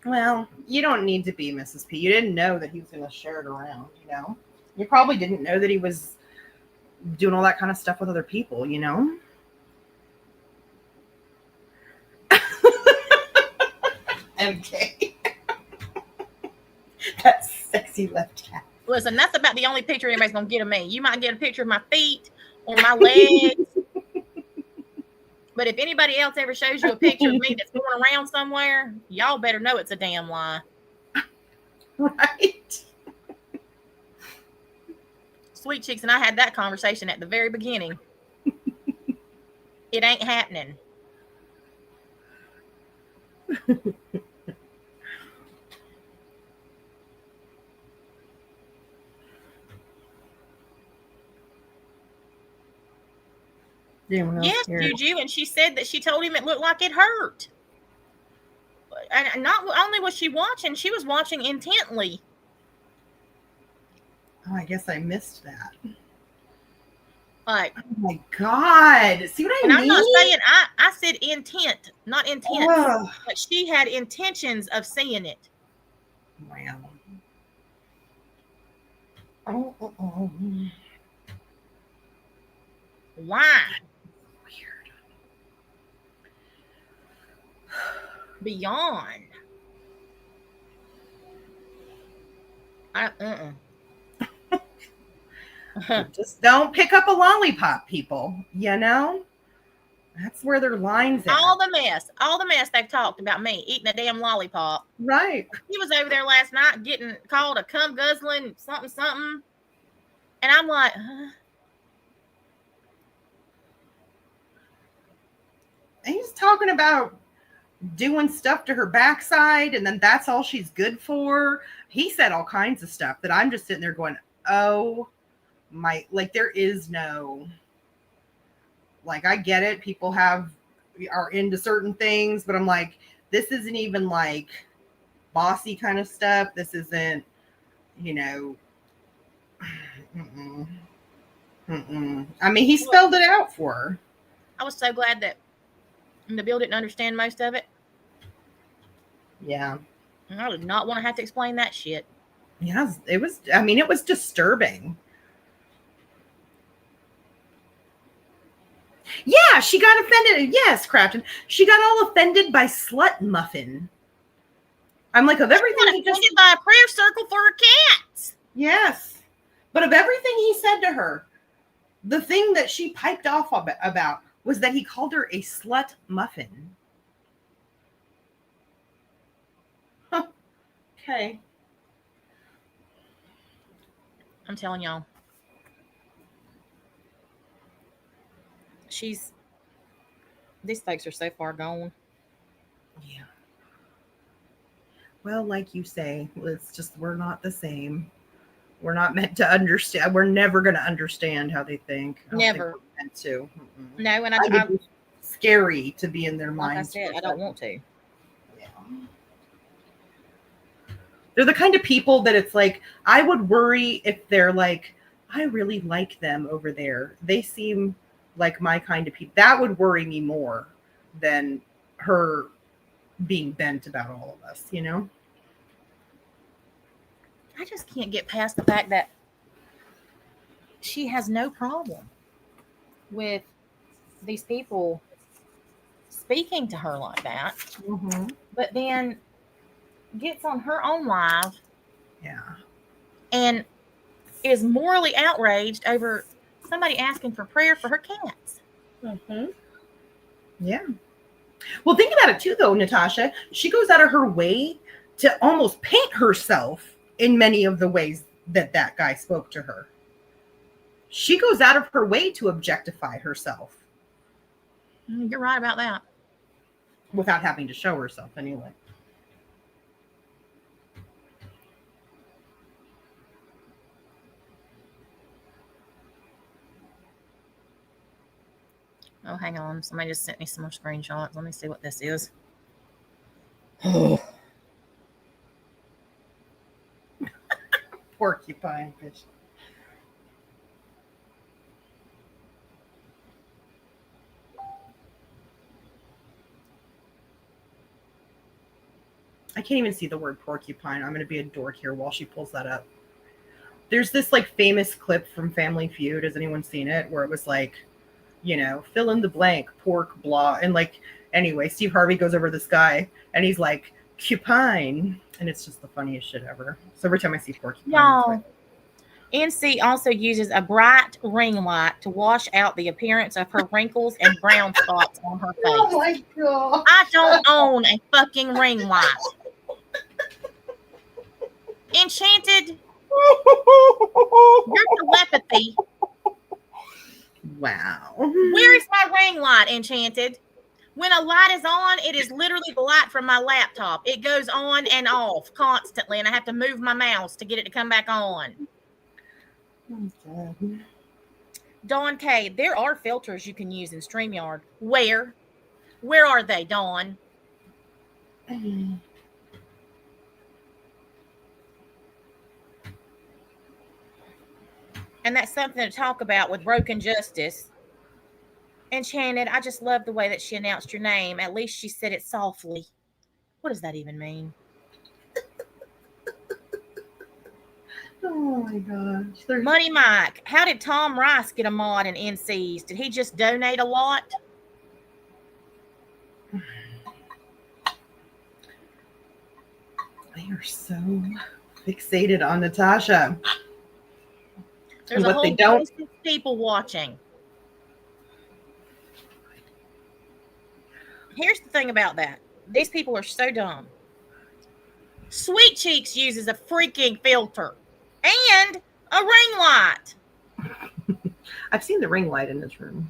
Well, you don't need to be Mrs. P. You didn't know that he was going to share it around, You probably didn't know that he was doing all that kind of stuff with other people, MK. That sexy left cat. Listen, that's about the only picture anybody's going to get of me. You might get a picture of my feet or my legs. But if anybody else ever shows you a picture of me that's going around somewhere, y'all better know it's a damn lie. Right. Sweet Cheeks and I had that conversation at the very beginning. It ain't happening. Yes, Juju, and she said that she told him it looked like it hurt. And not only was she watching, she was watching intently. Oh, I guess I missed that. Like, oh my God. See what I mean? And I'm not saying, I said intent, not intense. Oh. But she had intentions of seeing it. Wow. Oh. Why? Weird. Beyond. Just don't pick up a lollipop, people. That's where their lines at. All the mess they've talked about me eating a damn lollipop. Right. He was over there last night getting called a cum guzzling something. And I'm like, And he's talking about doing stuff to her backside, and then that's all she's good for. He said all kinds of stuff that I'm just sitting there going, oh my, like there is no, like, I get it. People have are into certain things, but I'm like, this isn't even like bossy kind of stuff. This isn't, you know, mm-mm, mm-mm. I mean, he spelled it out for her. I was so glad that Nabil didn't understand most of it. Yeah. I did not want to have to explain that shit. Yeah, it was, I mean, it was disturbing. Yeah, she got offended. Yes, Crafton. She got all offended by Slut Muffin. I'm like, of everything She got offended by a prayer circle for her cats. Yes. But of everything he said to her, the thing that she piped off about was that he called her a slut muffin. Huh. Okay. I'm telling y'all. These folks are so far gone. Yeah. Well, like you say, it's just, we're not the same. We're not meant to understand. We're never going to understand how they think. I don't think Never. we're meant to. Mm-mm. No, and It's scary to be in their like I minds. said, I don't want to. Yeah. They're the kind of people that it's like, I would worry if they're like, I really like them over there. They seem like my kind of people. That would worry me more than her being bent about all of us, you know? I just can't get past the fact that she has no problem with these people speaking to her like that, Mm-hmm. but then gets on her own live Yeah. and is morally outraged over somebody asking for prayer for her cats. Mm-hmm. Yeah. Well, think about it too, though, Natasha. She goes out of her way to almost paint herself in many of the ways that guy spoke to her. She goes out of her way to objectify herself You're right about that. without having to show herself anyway. Oh, hang on. Somebody just sent me some more screenshots. Let me see what this is. Porcupine fish. I can't even see the word porcupine. I'm going to be a dork here while she pulls that up. There's this like famous clip from Family Feud. Has anyone seen it? Where it was like, you know, fill in the blank, pork, blah. And like, anyway, Steve Harvey goes over this guy and he's like, cupine. And it's just the funniest shit ever. So every time I see porcupine, Y'all, NC also uses a bright ring light to wash out the appearance of her wrinkles and brown spots on her face. oh my God. I don't own a fucking ring light. Enchanted, your telepathy. Wow. Where is my ring light, Enchanted? When a light is on, it is literally the light from my laptop. It goes on and off constantly, and I have to move my mouse to get it to come back on. Okay. Dawn K, there are filters you can use in StreamYard. Where? Where are they, Dawn? And that's something to talk about with Broken Justice. Enchanted, I just love the way that she announced your name. At least she said it softly. What does that even mean? Oh my gosh. There's... Money Mike, how did Tom Rice get a mod in NCs? Did he just donate a lot? They are so fixated on Natasha. There's What a they whole don't- host of people watching. Here's the thing about that. These people are so dumb. Sweet Cheeks uses a freaking filter and a ring light. I've seen the ring light in this room.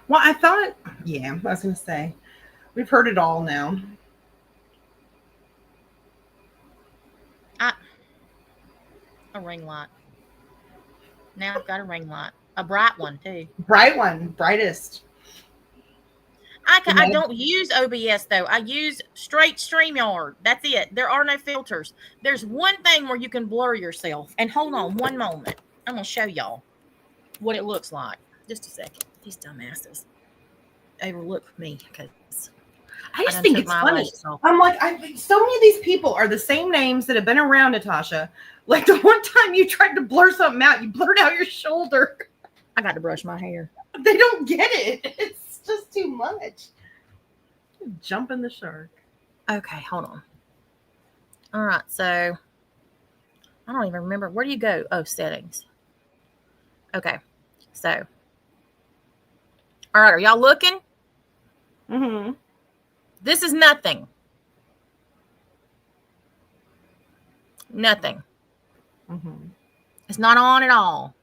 Well, I thought, yeah, I was going to say, we've heard it all now. A ring light. Now I've got a ring light. A bright one, too. Bright one, brightest. I don't use OBS, though. I use straight StreamYard. That's it. There are no filters. There's one thing where you can blur yourself. And hold on one moment. I'm going to show y'all what it looks like. Just a second. These dumbasses overlook me because I just think it's funny. I'm like, so many of these people are the same names that have been around, Natasha. Like the one time you tried to blur something out, you blurred out your shoulder. I got to brush my hair. They don't get it. It's just too much. Jumping the shark. Okay, hold on. All right, so I don't even remember. Where do you go? Oh, settings. Okay, so. All right, are y'all looking? Mm-hmm. This is nothing. Nothing. Mm-hmm. It's not on at all.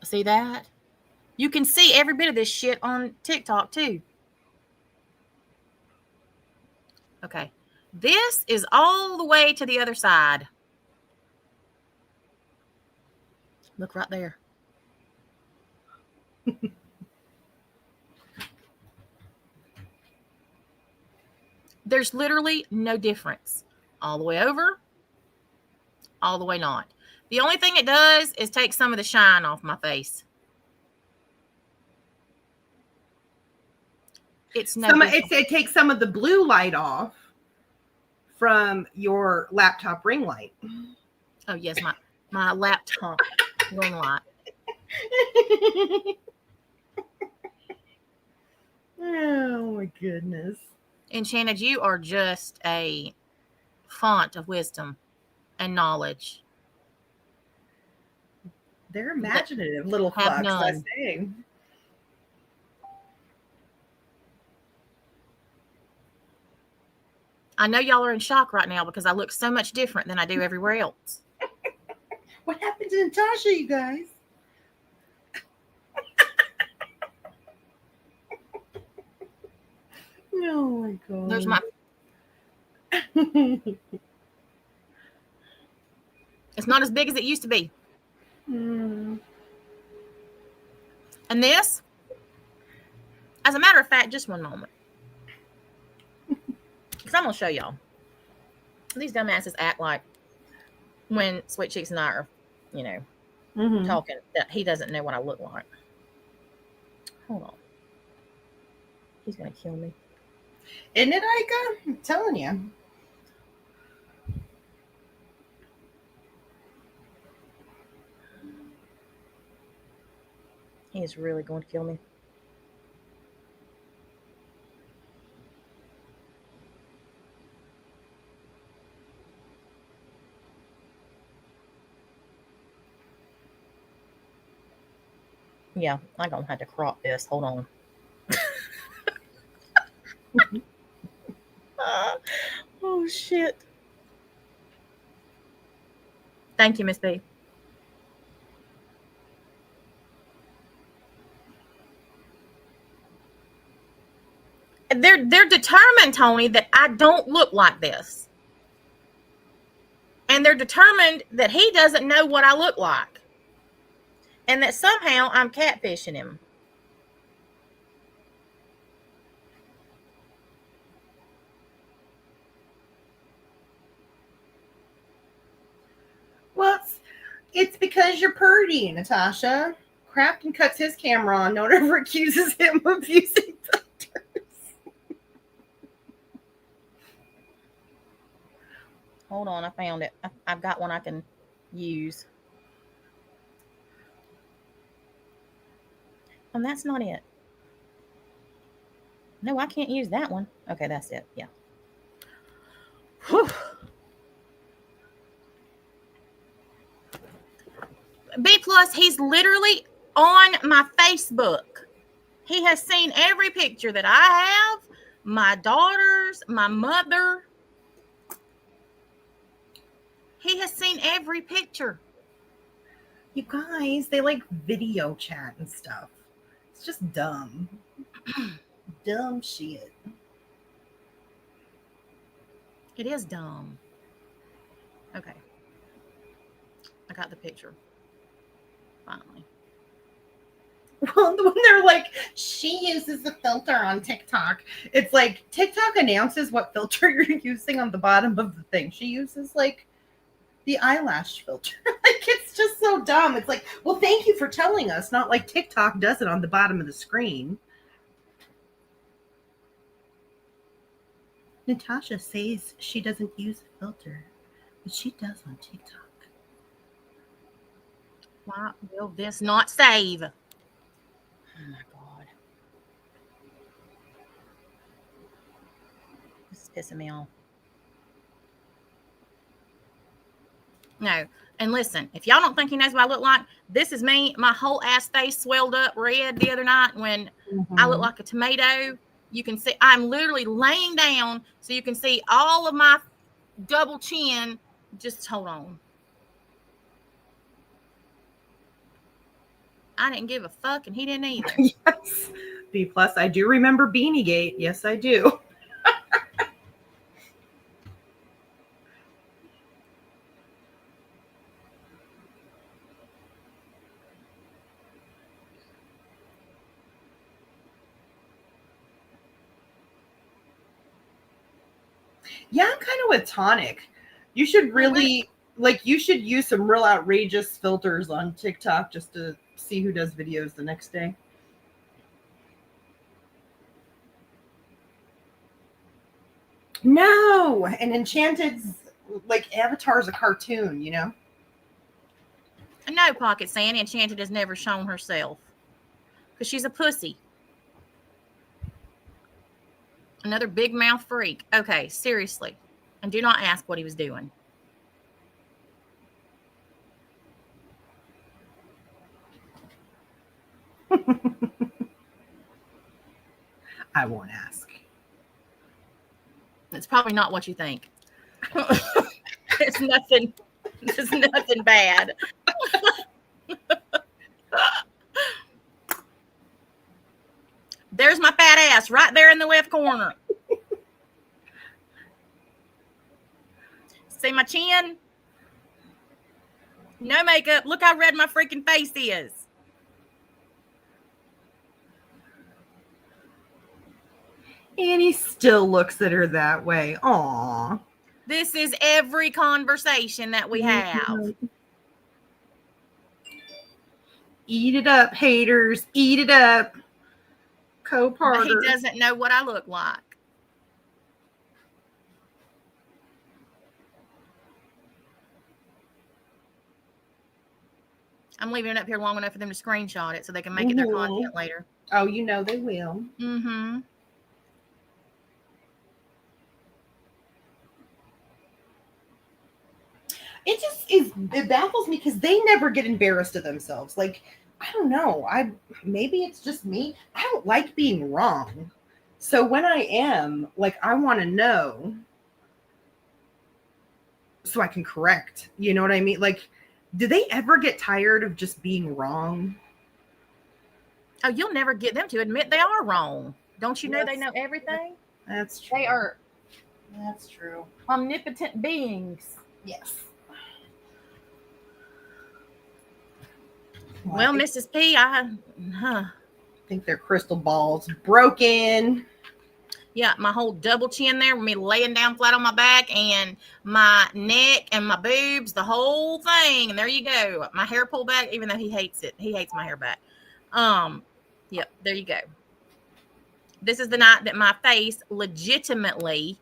See that? You can see every bit of this shit on TikTok too. Okay. This is all the way to the other side. Look right there. There's literally no difference. All the way over, all the way not. The only thing it does is take some of the shine off my face. It's no it takes some of the blue light off from your laptop ring light. Oh, yes, my laptop ring light. Oh, my goodness. Enchanted, you are just a font of wisdom and knowledge. They're imaginative little fucks, I say. I know y'all are in shock right now because I look so much different than I do everywhere else. What happened to Natasha, you guys? Oh my god. There's my. It's not as big as it used to be. Mm. And this, as a matter of fact, just one moment. Because I'm going to show y'all. These dumbasses act like when Sweet Cheeks and I are, talking, that he doesn't know what I look like. Hold on. He's going to kill me. Isn't it, Ika? I'm telling you. He is really going to kill me. Yeah, I'm going to have to crop this. Hold on. Oh, shit. Thank you, Miss B. They're determined, Tony, that I don't look like this. And they're determined that he doesn't know what I look like. And that somehow I'm catfishing him. Well, it's because you're purdy, Natasha. Crafton cuts his camera on. No one ever accuses him of using filters. Hold on, I found it. I've got one I can use. And that's not it. No, I can't use that one. Okay, that's it. Yeah. Whew. B+, he's literally on my Facebook. He has seen every picture that I have, my daughters, my mother. He has seen every picture. You guys, they like video chat and stuff. It's just dumb. Dumb shit. It is dumb. Okay. I got the picture. Finally. Well, when they're like, she uses a filter on TikTok, it's like TikTok announces what filter you're using on the bottom of the thing. She uses like the eyelash filter. Like, it's just so dumb. It's like, well, thank you for telling us, not like TikTok does it on the bottom of the screen. Natasha says she doesn't use a filter, but she does on TikTok. Why will this not save? Oh my God. This is pissing me off. No. And listen, if y'all don't think he knows what I look like, this is me. My whole ass face swelled up red the other night when I look like a tomato. You can see I'm literally laying down so you can see all of my double chin. Just hold on. I didn't give a fuck, and he didn't either. Yes. B+. I do remember Beanie Gate. Yes, I do. Yeah, I'm kind of with Tonic. You should really, like, you should use some real outrageous filters on TikTok just to see who does videos the next day. No, and Enchanted's, like, Avatar's a cartoon, you know? No, Pocket Sandy, Enchanted has never shown herself. Because she's a pussy. Another big mouth freak. Okay, seriously. And do not ask what he was doing. I won't ask. It's probably not what you think. It's nothing. It's nothing bad. There's my fat ass right there in the left corner. See my chin? No makeup. Look how red my freaking face is. And he still looks at her that way. Aw. This is every conversation that we have. Eat it up, haters. Eat it up. Co-partner. He doesn't know what I look like. I'm leaving it up here long enough for them to screenshot it so they can make it their content later. Oh, you know they will. Mm-hmm. It baffles me because they never get embarrassed of themselves. Like, I don't know. Maybe it's just me. I don't like being wrong. So when I am, like, I want to know so I can correct. You know what I mean? Like, do they ever get tired of just being wrong? Oh, you'll never get them to admit they are wrong. Don't you know they know everything? That's true. They are That's true. omnipotent beings. Yes. Well, Mrs. P, I think their crystal ball's broken. Yeah, my whole double chin there, me laying down flat on my back, and my neck and my boobs, the whole thing. And there you go. My hair pulled back, even though he hates it. He hates my hair back. Yep, there you go. This is the night that my face legitimately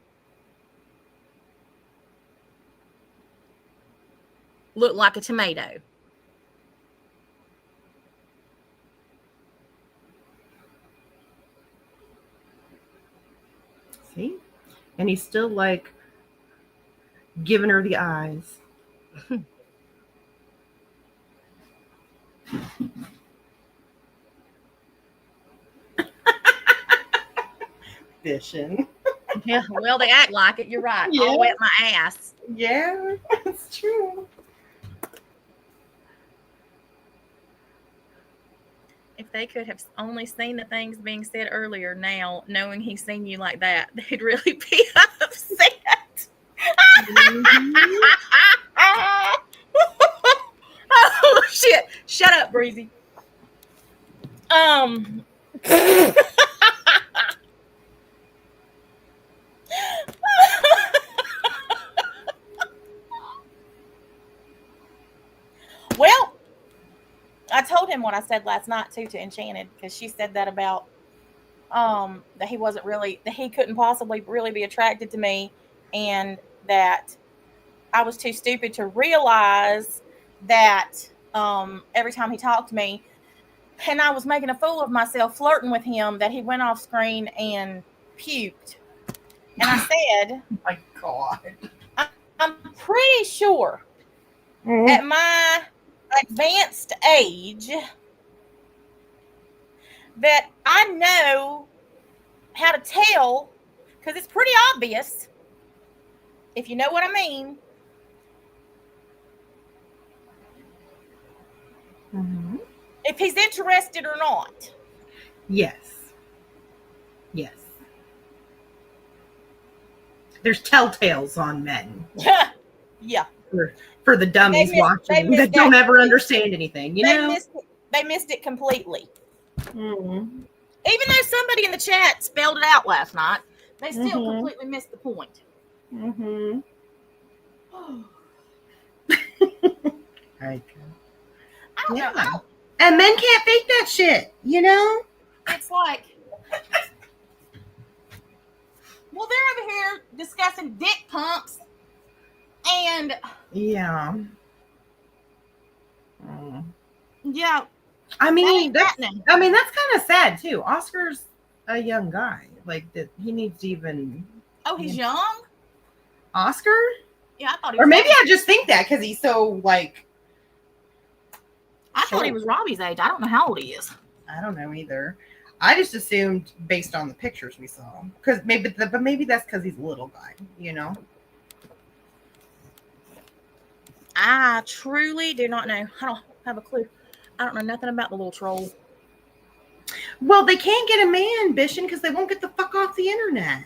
looked like a tomato. See? And he's still like giving her the eyes. Fishing. Yeah, well, they act like it. You're right. Yeah. I'll wet my ass. Yeah, it's true. If they could have only seen the things being said earlier now, knowing he's seen you like that, they'd really be upset. Shut up, Breezy. Well, I told him what I said last night too to Enchanted, because she said that about that he couldn't possibly really be attracted to me, and that I was too stupid to realize that every time he talked to me and I was making a fool of myself flirting with him, that he went off screen and puked. And I said, Oh my God. I'm pretty sure at my advanced age that I know how to tell, because it's pretty obvious, if you know what I mean. Mm-hmm. If he's interested or not. Yes. Yes. There's telltales on men. Yeah. For the dummies watching that don't ever understand anything, They missed it completely. Mm-hmm. Even though somebody in the chat spelled it out last night, they still completely missed the point. Mm-hmm. I don't know. And men can't fake that shit, It's like, well, they're over here discussing dick pumps, and yeah. Yeah. I mean, that's happening. kind of sad too. Oscar's a young guy. Like that, he needs to even. Oh, he's young? Oscar? Yeah, I thought he was. Or maybe I just think that because he's so like. I thought he was Robbie's age. I don't know how old he is. I don't know either. I just assumed based on the pictures we saw, because maybe that's because he's a little guy, I truly do not know. I don't have a clue. I don't know nothing about the little troll. Well, they can't get a man, Bishan, because they won't get the fuck off the internet.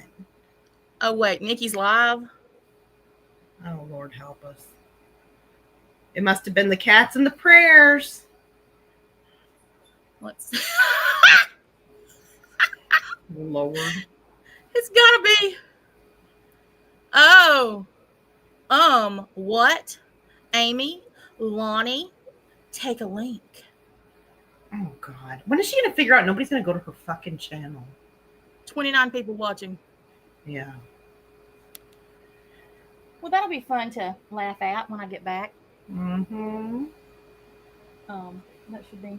Oh wait, Nikki's live. Oh Lord, help us! It must have been the cats and the prayers. Let's. Lord, It's gotta be. Oh, what? Amy, Lonnie, take a link. Oh God, when is she gonna figure out nobody's gonna go to her fucking channel? 29 people watching. Yeah. Well, that'll be fun to laugh at when I get back. Mm-hmm. That should be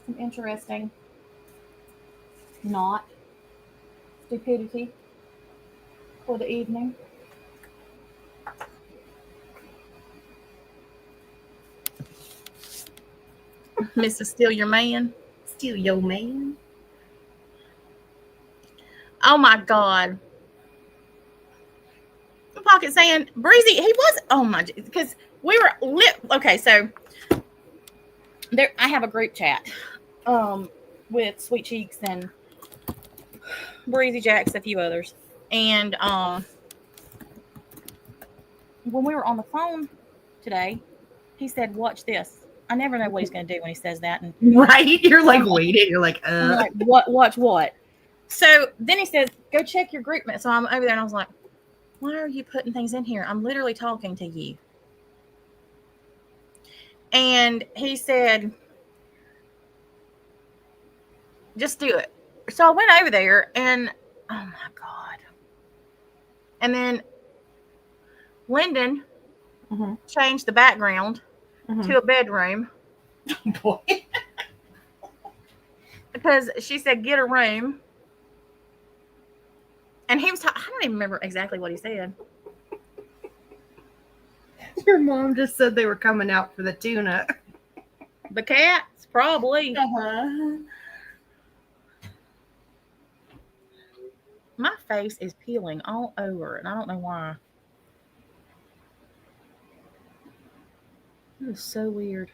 some interesting, not stupidity for the evening. Mrs. Steal Your Man. Steal your man. Oh my God. Pocket saying, Breezy, he was, oh my, because we were lit. Okay, so there, I have a group chat with Sweet Cheeks and Breezy Jacks, a few others. And when we were on the phone today, he said, watch this. I never know what he's going to do when he says that. And right? You're like waiting. You're like, I'm like, what? Watch what? So then he says, go check your group. So I'm over there and I was like, why are you putting things in here? I'm literally talking to you. And he said, just do it. So I went over there and, oh my God. And then Lyndon changed the background to a bedroom. boy. Because she said, get a room. And he was, I don't even remember exactly what he said. Your mom just said they were coming out for the tuna. The cats, probably. Uh-huh. My face is peeling all over, and I don't know why. It is so weird.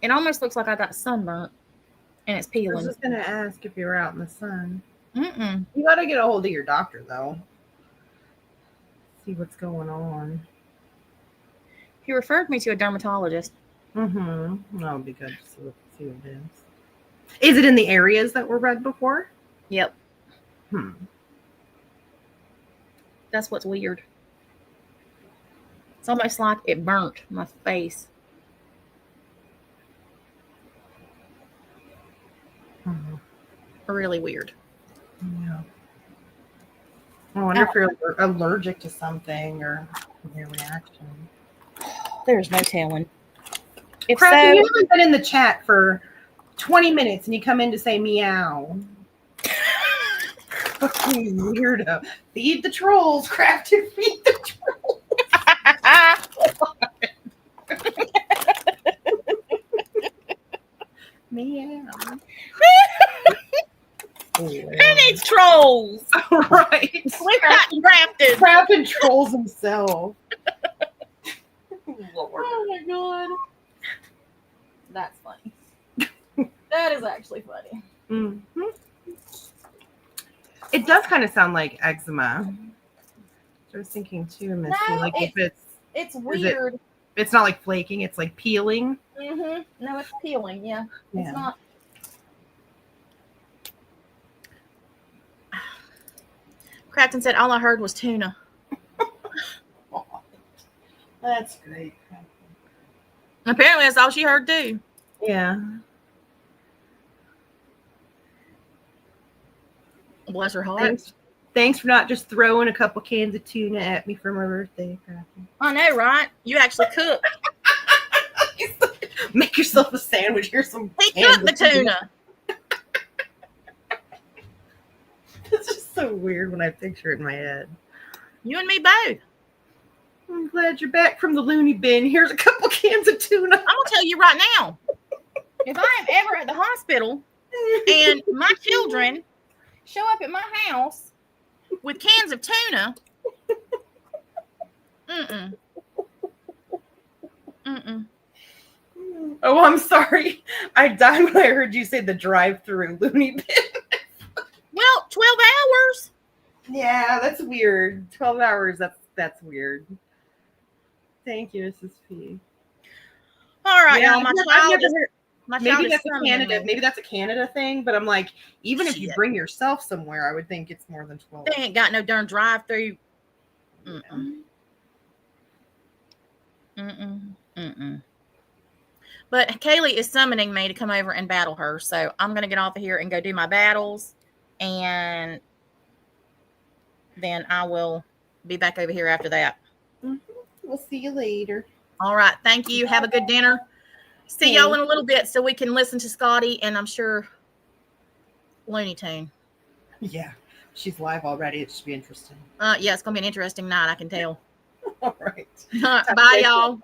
It almost looks like I got sunburnt, and it's I peeling. was just going to ask if you were out in the sun. Mm-mm. You got to get a hold of your doctor, though. See what's going on. He referred me to a dermatologist. Mm-hmm. That would be good to see what it is. Is it in the areas that were red before? Yep. Hmm. That's what's weird. It's almost like it burnt my face. Mhm. Really weird. Yeah. I wonder if you're allergic to something or your reaction. There's no telling. If Crap, so, you haven't been in the chat for 20 minutes and you come in to say meow. Fucking weirdo. Feed the trolls, Crafton, feed the trolls. Meow. who needs trolls? Right. We've got grafted. Crafton trolls himself. Lord. Oh my god. That's funny. That is actually funny. Mm-hmm. It does kind of sound like eczema. I was thinking too, Missy, No, like if It's weird. it's not like flaking, it's like peeling. Mm-hmm. No, it's peeling. Yeah. It's not. Crafton said all I heard was tuna. That's great. Apparently, that's all she heard too. Yeah. Bless her heart. Thanks for not just throwing a couple cans of tuna at me for my birthday. I know, right? You actually cooked. Make yourself a sandwich. Here's some. He cans cooked the of tuna. It's just so weird when I picture it in my head. You and me both. I'm glad you're back from the loony bin. Here's a couple cans of tuna. I'm gonna tell you right now. If I am ever at the hospital and my children show up at my house with cans of tuna, Oh, I'm sorry. I died when I heard you say the drive-through loony bin. Well, 12 hours. Yeah, that's weird. 12 hours. That's weird. Thank you, Mrs. P. All right, Yeah, y'all. My I've child never is. heard- My child Maybe is that's a summoning Canada. me. Maybe that's a Canada thing. But I'm like, even if you Shit. bring yourself somewhere, I would think it's more than 12. They ain't got no darn drive-through. But Kaylee is summoning me to come over and battle her, so I'm gonna get off of here and go do my battles, and then I will be back over here after that. We'll see you later. All right, thank you. Have a good dinner. See y'all in a little bit, so we can listen to Scotty and I'm sure Looney Tune. Yeah, she's live already. It should be interesting. Yeah, it's gonna be an interesting night. I can tell. All right. Bye, y'all.